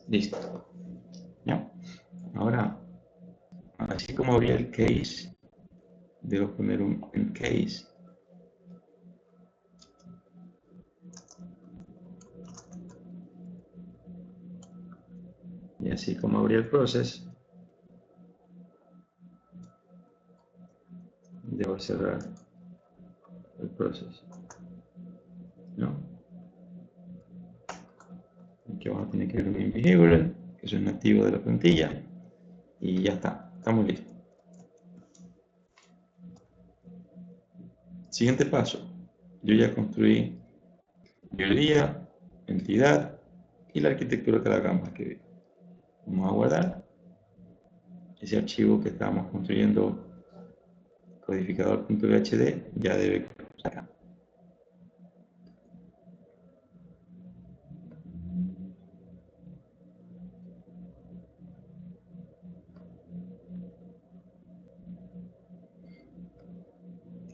Listo. ¿Ya? Ahora, así como había el case, debo poner un en case. ¿Ya? así como abrí el process, debo cerrar el process, ¿no? Aquí vamos a tener que ver un behavioral, que eso es nativo de la plantilla, y ya está, estamos listos. Siguiente paso, yo ya construí librería, entidad y la arquitectura que la acabamos de escribir. Vamos a guardar ese archivo que estábamos construyendo, codificador.phd, ya debe estar acá.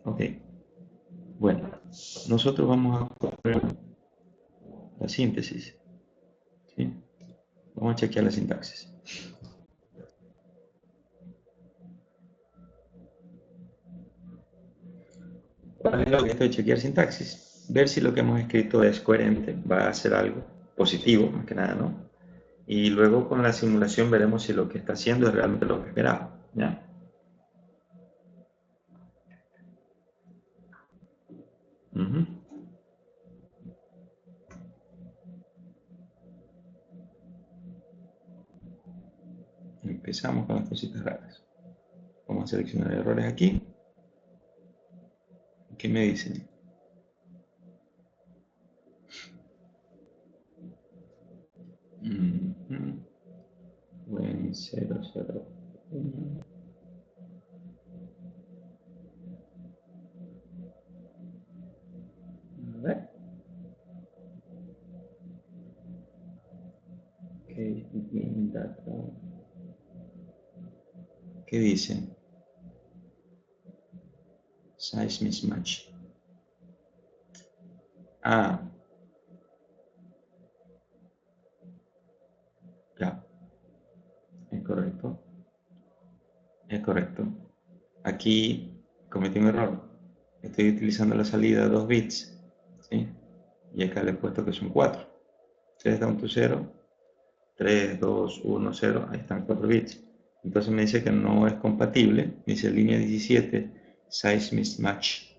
Ok, bueno, nosotros vamos a correr la síntesis, ¿sí? Vamos a chequear la sintaxis. ¿Cuál es el objeto de chequear sintaxis? Ver si lo que hemos escrito es coherente, va a hacer algo positivo, más que nada, ¿no? Y luego con la simulación veremos si lo que está haciendo es realmente lo que esperaba, ¿ya? Empezamos con las cositas raras. Vamos a seleccionar errores aquí. ¿Qué me dicen? Buen 0, 0, 1. A ver. ¿Qué dicen? Size mismatch. Ah, ya. Es correcto. Es correcto. Aquí cometí un error. Estoy utilizando la salida 2 bits, ¿sí? Y acá le he puesto que son 4. 3 down to 0, 3, 2, 1, 0, ahí están 4 bits. Entonces me dice que no es compatible. Me dice línea 17, size mismatch.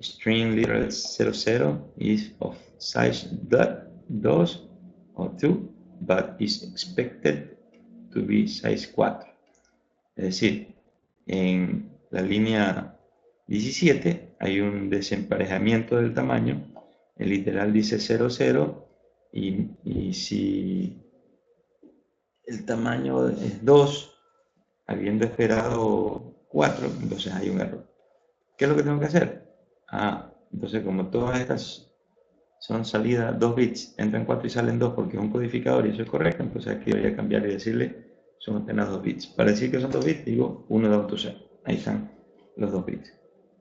String literal 00 is of size 2 or 2, but is expected to be size 4. Es decir, en la línea 17 hay un desemparejamiento del tamaño. El literal dice 00 y si el tamaño es 2, habiendo esperado 4, entonces hay un error. ¿Qué es lo que tengo que hacer? Entonces como todas estas son salidas 2 bits, entran 4 y salen 2 porque es un codificador y eso es correcto, entonces aquí voy a cambiar y decirle son apenas 2 bits. Para decir que son 2 bits digo 1 down to 0. Ahí están los 2 bits.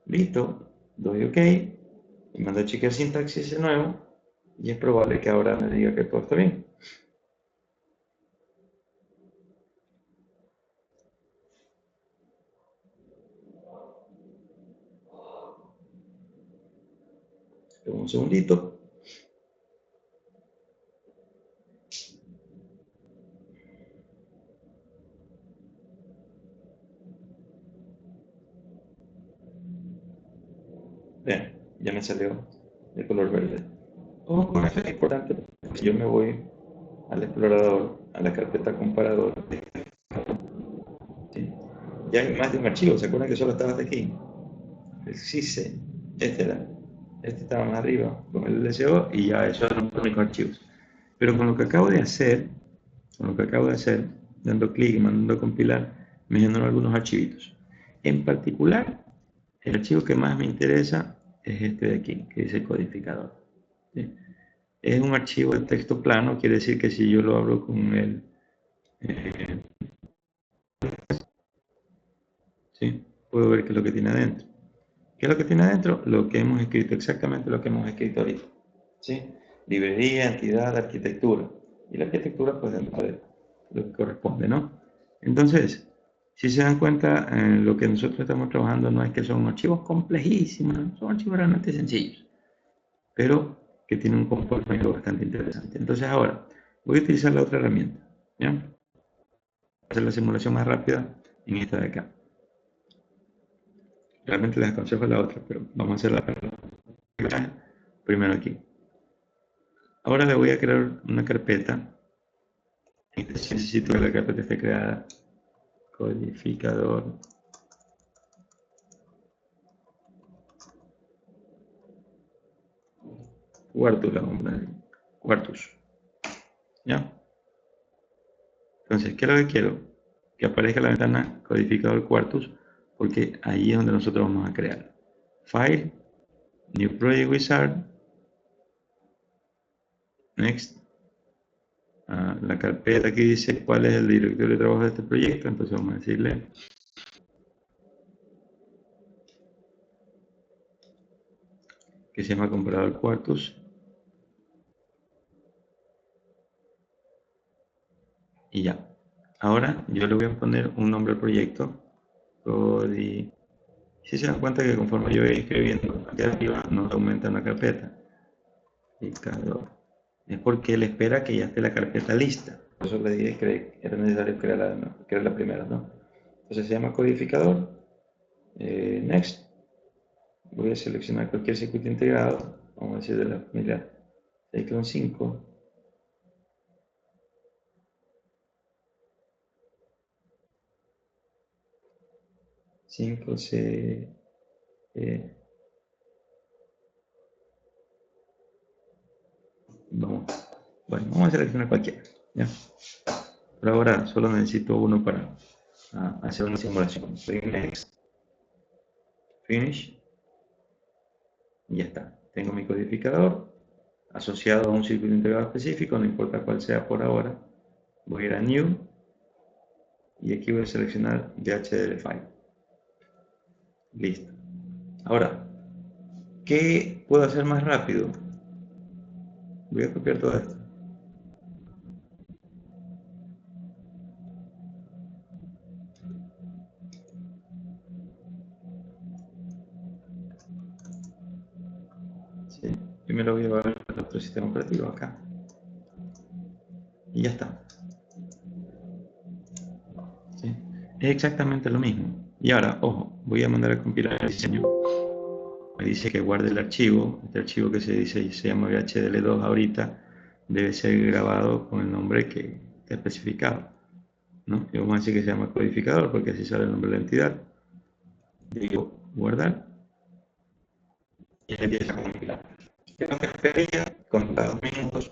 Listo, doy OK y mando a chequear sintaxis de nuevo y es probable que ahora me diga que todo está bien. Un segundito. Vean, ya me salió de color verde. Ojo con esto es importante, si yo me voy al explorador, a la carpeta comparador, ¿sí? Ya hay más de un archivo, ¿se acuerdan que solo estaba hasta aquí? El CISE, este estaba más arriba con el LSO y ya esos son los únicos archivos. Pero con lo que acabo de hacer, dando clic y mandando a compilar, me generó algunos archivitos. En particular, el archivo que más me interesa es este de aquí, que dice codificador. ¿Sí? Es un archivo de texto plano, quiere decir que si yo lo abro con el... ¿sí? Puedo ver qué es lo que tiene adentro. ¿Qué es lo que tiene adentro? Lo que hemos escrito, exactamente lo que hemos escrito ahorita. ¿Sí? Librería, entidad, arquitectura. Y la arquitectura, pues dentro de lo que corresponde, ¿no? Entonces, si se dan cuenta, lo que nosotros estamos trabajando no es que son archivos complejísimos, son archivos realmente sencillos, pero que tienen un comportamiento bastante interesante. Entonces ahora, voy a utilizar la otra herramienta. ¿Ya? Hacer la simulación más rápida en esta de acá. Realmente les aconsejo la otra, pero vamos a hacerla primero aquí. Ahora le voy a crear una carpeta. Necesito que la carpeta esté creada. Codificador. Quartus, la vamos a poner. Quartus. ¿Ya? Entonces, ¿qué es lo que quiero? Que aparezca la ventana codificador Quartus, porque ahí es donde nosotros vamos a crear. File, New Project Wizard, Next. La carpeta aquí dice cuál es el directorio de trabajo de este proyecto, entonces vamos a decirle que se llama comparador Quartus. Y ya. Ahora yo le voy a poner un nombre al proyecto. Si se dan cuenta que conforme yo voy escribiendo aquí arriba nos aumenta una carpeta. Es porque él espera que ya esté la carpeta lista. Por eso le dije que era necesario crear la primera, ¿no? Entonces se llama codificador. Next. Voy a seleccionar cualquier circuito integrado. Vamos a decir de la familia Cyclone 5. Vamos a seleccionar cualquiera. ¿Ya? Por ahora solo necesito uno para hacer una simulación. Next, Finish, y ya está. Tengo mi codificador asociado a un circuito integrado específico, no importa cuál sea por ahora. Voy a ir a New y aquí voy a seleccionar DHL File. Listo. Ahora, ¿qué puedo hacer más rápido? Voy a copiar todo esto. ¿Sí? Y me lo voy a llevar al otro sistema operativo acá. Y ya está. ¿Sí? Es exactamente lo mismo. Y ahora, ojo, voy a mandar a compilar el diseño. Me dice que guarde el archivo. Este archivo que se llama VHDL2 ahorita debe ser grabado con el nombre que está especificado, ¿no? Y vamos a decir que se llama codificador porque así sale el nombre de la entidad. Digo guardar y empieza a compilar. ¿Qué me esperaría? Con cada 2 minutos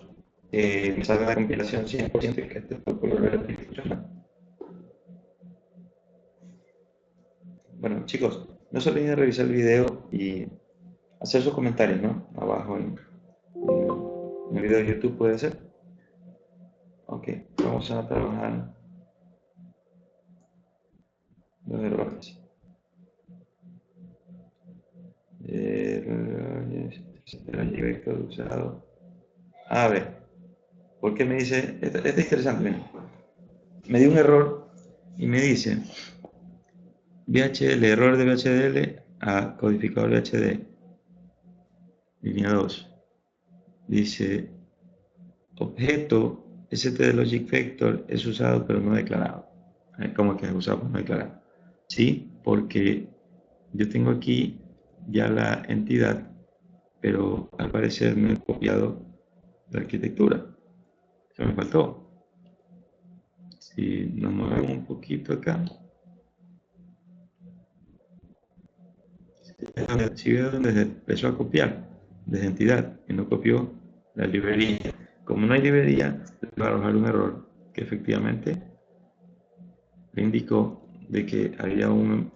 me salga la compilación 100% y que este protocolo realmente funciona. Bueno, chicos, no se olviden de revisar el video y hacer sus comentarios, ¿no? Abajo en el video de YouTube puede ser. Ok, vamos a trabajar los errores. El vector usado. A ver, ¿por qué me dice? Este es interesante, miren. Me dio un error y me dice VHDL, error de VHDL a codificador VHD, línea 2. Dice objeto stdLogicVector es usado pero no declarado. ¿Cómo que es usado pero no declarado? Sí, porque yo tengo aquí ya la entidad, pero al parecer no he copiado la arquitectura. Eso me faltó. Si nos movemos un poquito acá, si veo donde se empezó a copiar desde entidad y no copió la librería. Como no hay librería, le va a arrojar un error que efectivamente le indicó de que había un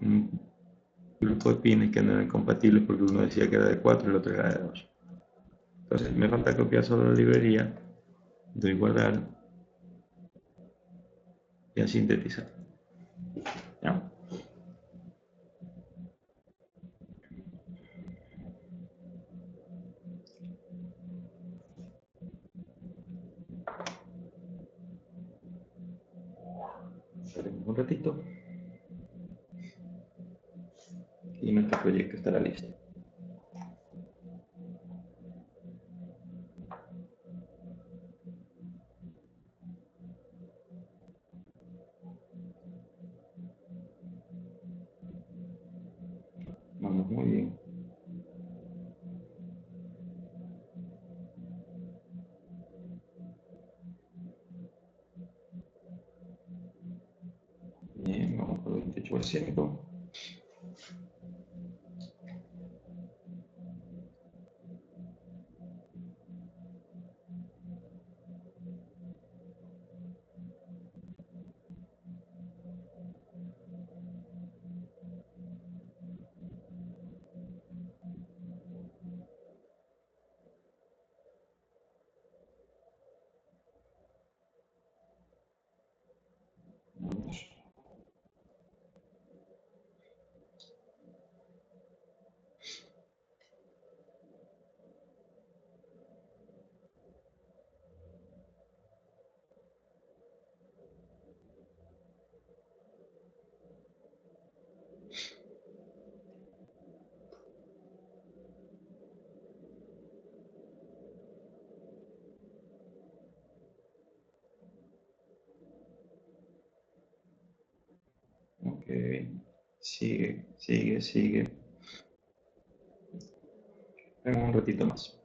grupo de pines que no eran compatibles porque uno decía que era de 4 y el otro era de 2. Entonces me falta copiar solo la librería, doy guardar y a sintetizar. ¿Ya? Esperemos un ratito y nuestro proyecto estará listo. Muy bien. Bien, vamos por el 28%. Vamos. Ok, sigue, sigue, sigue. Tengo un ratito más.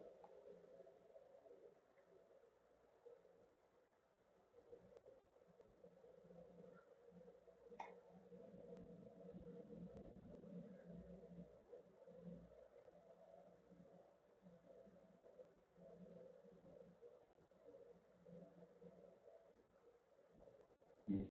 Mm,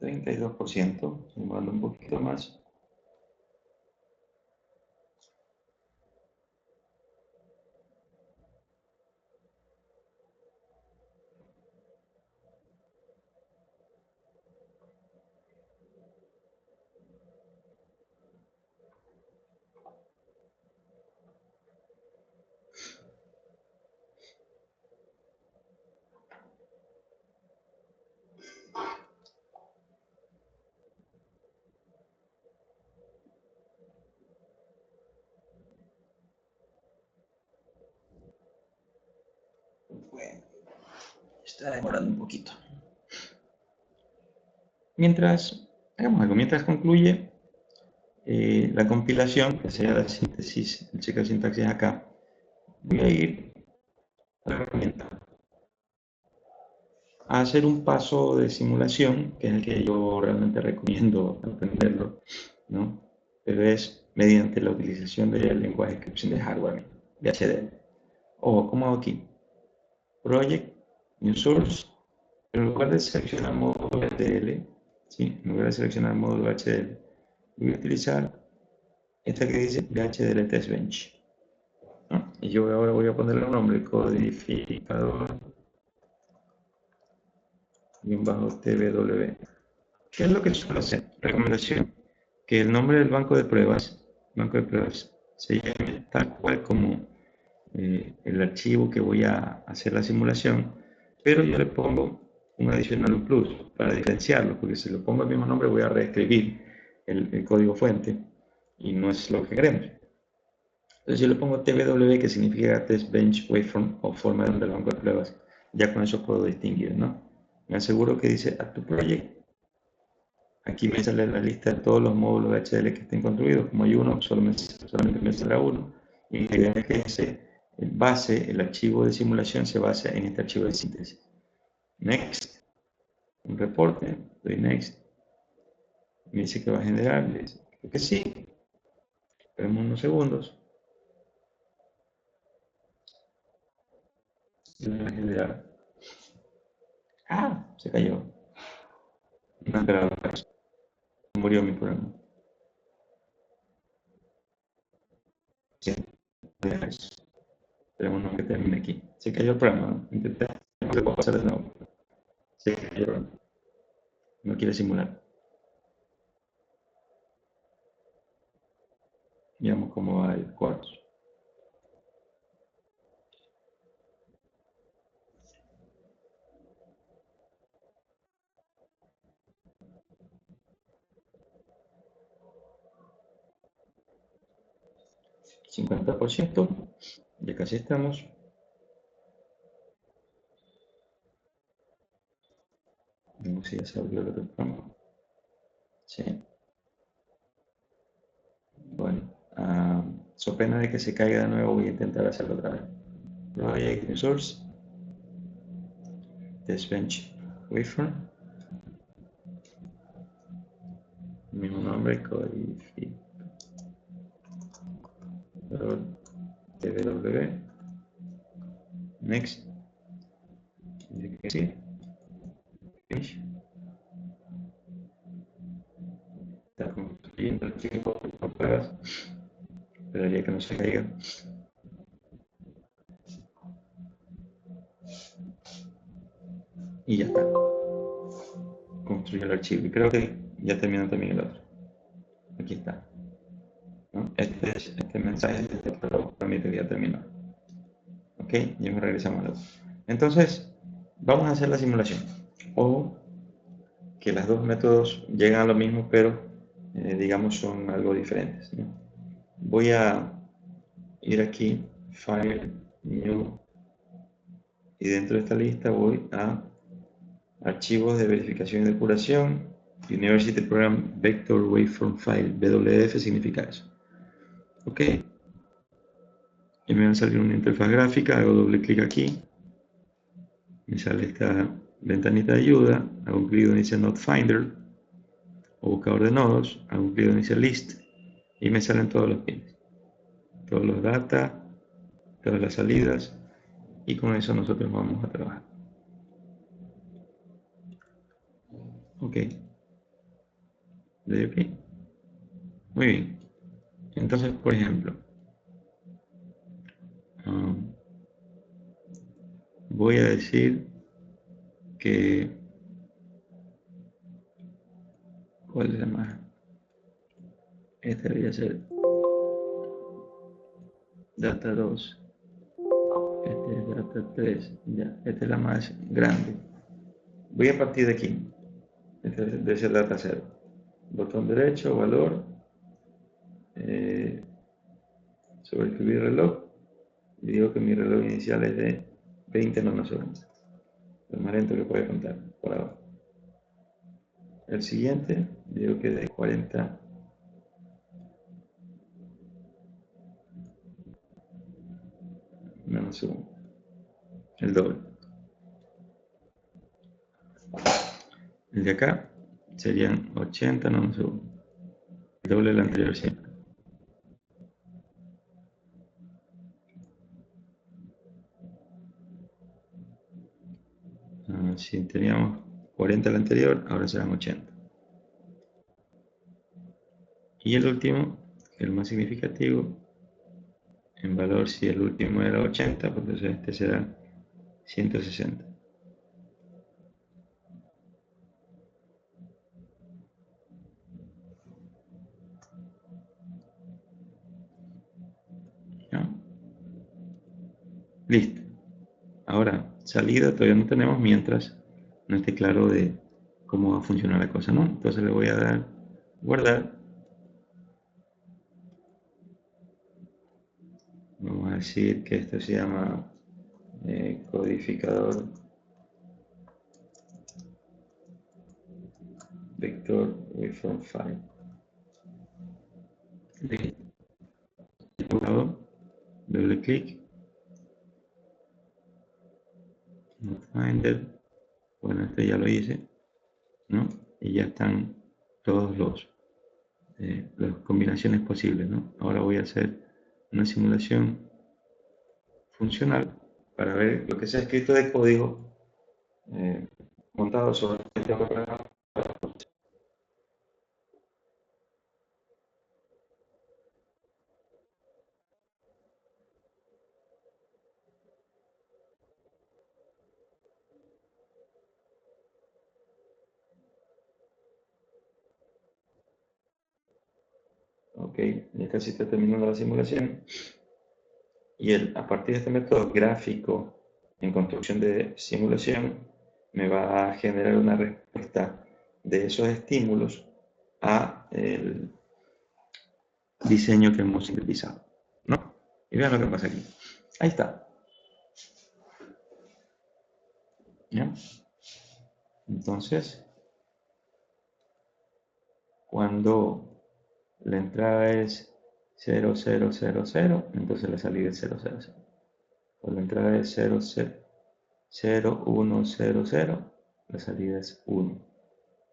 32%, sumando un poquito más. Bueno, está demorando un poquito. Mientras, hagamos algo, mientras concluye la compilación, que sea la síntesis, el chequeo de sintaxis acá, voy a ir a la herramienta a hacer un paso de simulación, que es el que yo realmente recomiendo aprenderlo, ¿no? Pero es mediante la utilización del lenguaje de descripción de hardware, de HDL. O, ¿cómo hago aquí? Project, New Source, pero en lugar de seleccionar módulo HDL, ¿sí? En lugar de seleccionar módulo HDL, voy a utilizar esta que dice HDL Test Bench, ¿no? Y yo ahora voy a ponerle un nombre, codificador TW. ¿Qué es lo que suelo hacer? Recomendación, que el nombre del banco de pruebas, se llame tal cual como el archivo que voy a hacer la simulación, pero yo le pongo un adicional, un plus, para diferenciarlo, porque si le pongo el mismo nombre voy a reescribir el código fuente y no es lo que queremos. Entonces yo le pongo TW, que significa Test Bench Waveform o forma del banco de pruebas. Ya con eso puedo distinguir, ¿no? Me aseguro que dice Add to Project. Aquí me sale la lista de todos los módulos de HDL que estén construidos. Como hay uno, solamente me saldrá uno. Y la idea es que el archivo de simulación se basa en este archivo de síntesis. Next, un reporte, doy next. Me dice que va a generar, le dice que sí. Esperemos unos segundos. Y va a generar. Ah, se cayó. No esperaba eso. Murió mi programa. Sí, esperemos que termine aquí. Se cayó el programa, ¿no? Intenté, no se puede pasar de nuevo. Se cayó el programa. No quiere simular. Veamos cómo va el cuarto. 50%, ya casi estamos. No sé si ya se abrió el otro programa. Sí. Bueno, so pena de que se caiga de nuevo, voy a intentar hacerlo otra vez. Project Resource, Test Bench Waveform, mismo nombre, codificador.tw, next, dice que sí, finish. Está construyendo el chico con pruebas, esperaría que no se caiga. Y ya está. Construye el archivo. Y creo que ya terminó también el otro. Aquí está. ¿No? Este mensaje permite que ya terminó. Ok, y me regresamos al otro. Entonces, vamos a hacer la simulación. O que los dos métodos llegan a lo mismo, pero digamos son algo diferentes, ¿no? Voy a ir aquí, File, New, y dentro de esta lista voy a Archivos de verificación y depuración, University Program Vector Waveform File, WF significa eso. Ok, y me va a salir una interfaz gráfica, hago doble clic aquí, me sale esta ventanita de ayuda, hago un clic donde dice Node Finder, o buscador de nodos, hago un clic donde dice List, y me salen todos los pins, todos los data, todas las salidas, y con eso nosotros vamos a trabajar. Ok, ¿de aquí? Muy bien. Entonces, por ejemplo, voy a decir que ¿cuál es la más? Este debería ser data 2, este es data 3, ya, esta es la más grande. Voy a partir de aquí, este debe ser data 0. Botón derecho, valor, sobreescribir reloj, y digo que mi reloj inicial es de 20 nanosegundos, lo más lento que puede contar por ahora. El siguiente, digo que de 40 nanosegundos, el doble. El de acá serían 80 nanosegundos, el doble del anterior siempre. Si teníamos 40 el anterior, ahora serán 80. Y el último, el más significativo, en valor, si el último era 80, pues entonces este será 160. ¿Ya? Listo. Ahora, salida todavía no tenemos mientras no esté claro de cómo va a funcionar la cosa, ¿no? Entonces le voy a dar guardar. Vamos a decir que esto se llama codificador vector waveform file. Listo. Doble clic. Finder. Bueno, este ya lo hice, ¿no? Y ya están todos las combinaciones posibles, ¿no? Ahora voy a hacer una simulación funcional para ver lo que se ha escrito de código montado sobre este programa. Ok, ya casi está terminando la simulación. Y a partir de este método gráfico en construcción de simulación, me va a generar una respuesta de esos estímulos a el diseño que hemos sintetizado, ¿no? Y vean lo que pasa aquí. Ahí está. ¿Ya? Entonces, cuando la entrada es 0000, entonces la salida es 000. Cuando la entrada es 0100, la salida es 1.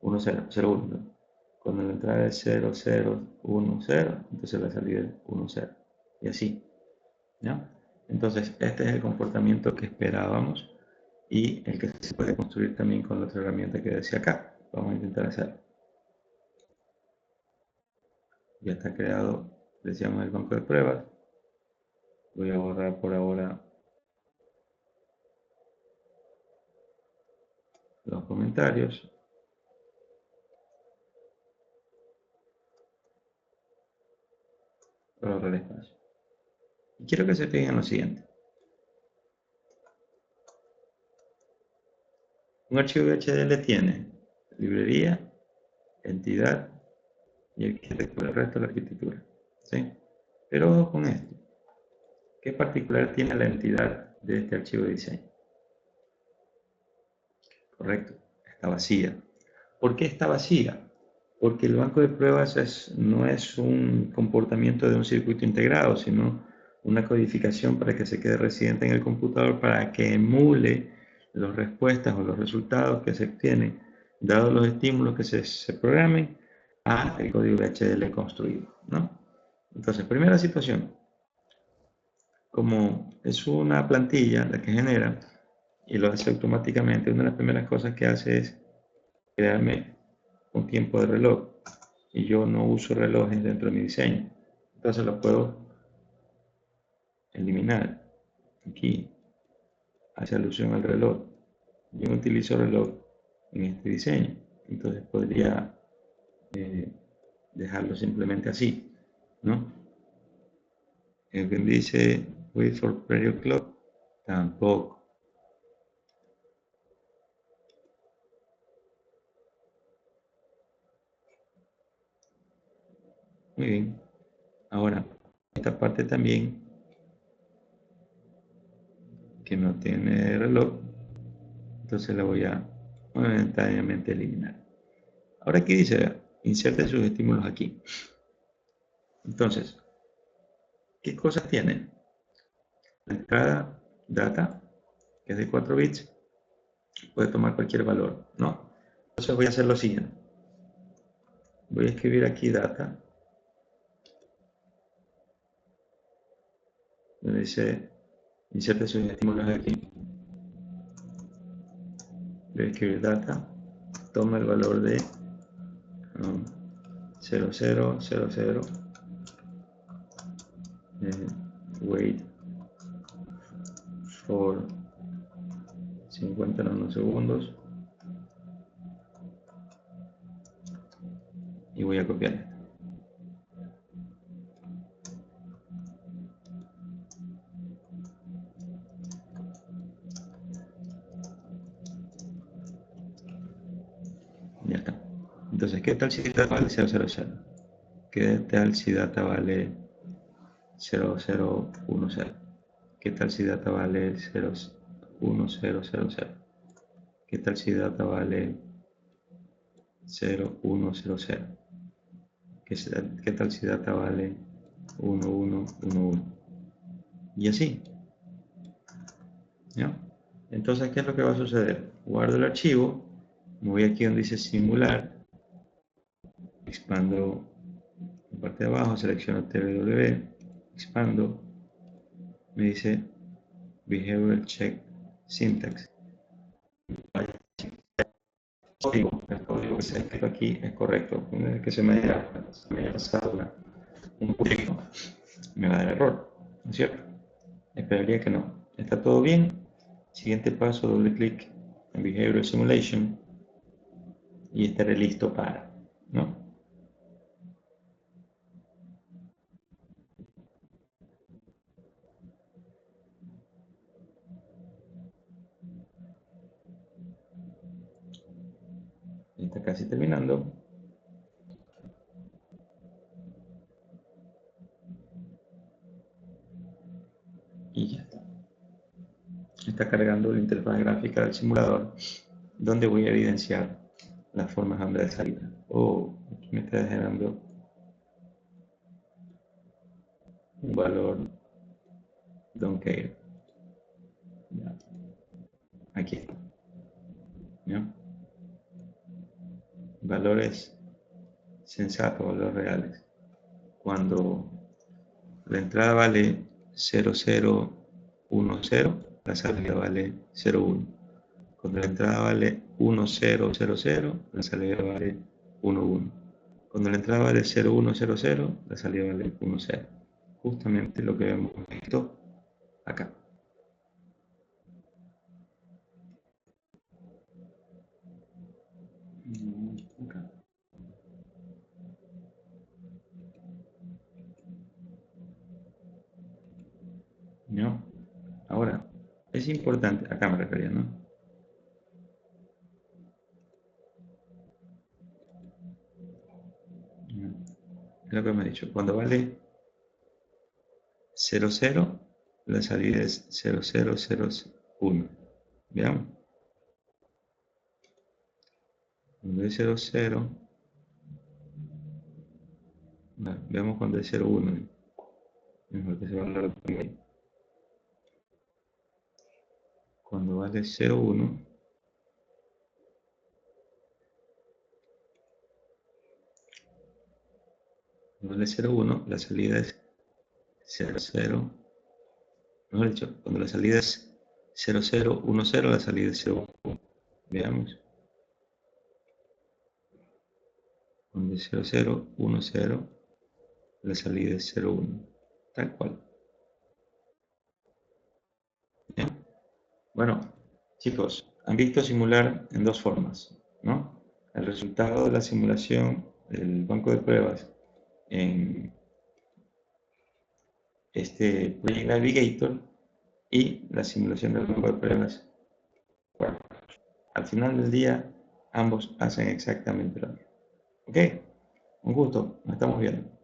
1. ¿No? Cuando la entrada es 0010, entonces la salida es 10. Y así. ¿Ya? Entonces, este es el comportamiento que esperábamos y el que se puede construir también con la otra herramienta que decía acá. Vamos a intentar hacerlo. Ya está creado, decíamos, el banco de pruebas. Voy a borrar por ahora los comentarios. Para ahorrar espacio. Y quiero que se fijen lo siguiente. Un archivo HDL tiene librería, entidad y arquitectura, el resto de la arquitectura. ¿Sí? Pero ojo con esto. ¿Qué particular tiene la entidad de este archivo de diseño? Correcto, está vacía. ¿Por qué está vacía? Porque el banco de pruebas no es un comportamiento de un circuito integrado, sino una codificación para que se quede residente en el computador para que emule las respuestas o los resultados que se obtienen, dados los estímulos que se programen, a el código HDL construido, ¿no? Entonces, primera situación, como es una plantilla la que genera y lo hace automáticamente, una de las primeras cosas que hace es crearme un tiempo de reloj y yo no uso relojes dentro de mi diseño, entonces lo puedo eliminar. Aquí hace alusión al reloj, yo no utilizo reloj en este diseño, entonces podría dejarlo simplemente así, ¿no? El que dice wait for period clock, tampoco. Muy bien. Ahora, esta parte también que no tiene reloj, entonces la voy a momentáneamente eliminar. Ahora aquí dice, inserte sus estímulos aquí. Entonces, ¿qué cosas tiene? La entrada data, que es de 4 bits, puede tomar cualquier valor, ¿no? Entonces voy a hacer lo siguiente. Voy a escribir aquí data, donde dice, inserte sus estímulos aquí. Voy a escribir data, toma el valor de 0000, wait for 50 nanosegundos y voy a copiar esto. Ya está. Entonces, ¿qué tal si data vale 000? ¿Qué tal si data vale 0010? ¿Qué tal si data vale 01000? ¿Qué tal si data vale 0100? ¿Qué tal si data vale 1111? Y así, ¿ya? Entonces, ¿qué es lo que va a suceder? Guardo el archivo, me voy aquí donde dice simular, expando la parte de abajo, selecciono TW, expando, me dice Behavioral Check Syntax. El código que se ha escrito aquí es correcto. Una vez que se me haya pasado un punto, me va a dar error, ¿no es cierto? Esperaría que no. Está todo bien. Siguiente paso, doble clic en Behavioral Simulation y estaré listo para, ¿no? Está casi terminando. está cargando la interfaz gráfica del simulador, donde voy a evidenciar las formas de salida. Oh, aquí me está generando un valor don't care. Aquí está. ¿No? Valores sensatos, valores reales. Cuando la entrada vale 0010, la salida vale 01. Cuando la entrada vale 1000, la salida vale 11. Cuando la entrada vale 0100, la salida vale 10. Justamente lo que hemos visto acá. Acá. ¿No? Ahora, es importante, acá me refería, ¿no? Es lo que me ha dicho. Cuando vale 00, la salida es 0001. ¿Veamos? Cuando es 00, veamos cuando es 01. Mejor que se va a hablar ahí. Cuando vale 01, cuando vale 01, la salida es 00. Mejor dicho, cuando la salida es 0010, la salida es 01. Veamos. Cuando es 0010, la salida es 01. Tal cual. ¿Ya? Bueno, chicos, han visto simular en dos formas, ¿no? El resultado de la simulación del banco de pruebas en este Project Navigator y la simulación del banco de pruebas. Bueno, al final del día, ambos hacen exactamente lo mismo. ¿Ok? Un gusto, nos estamos viendo.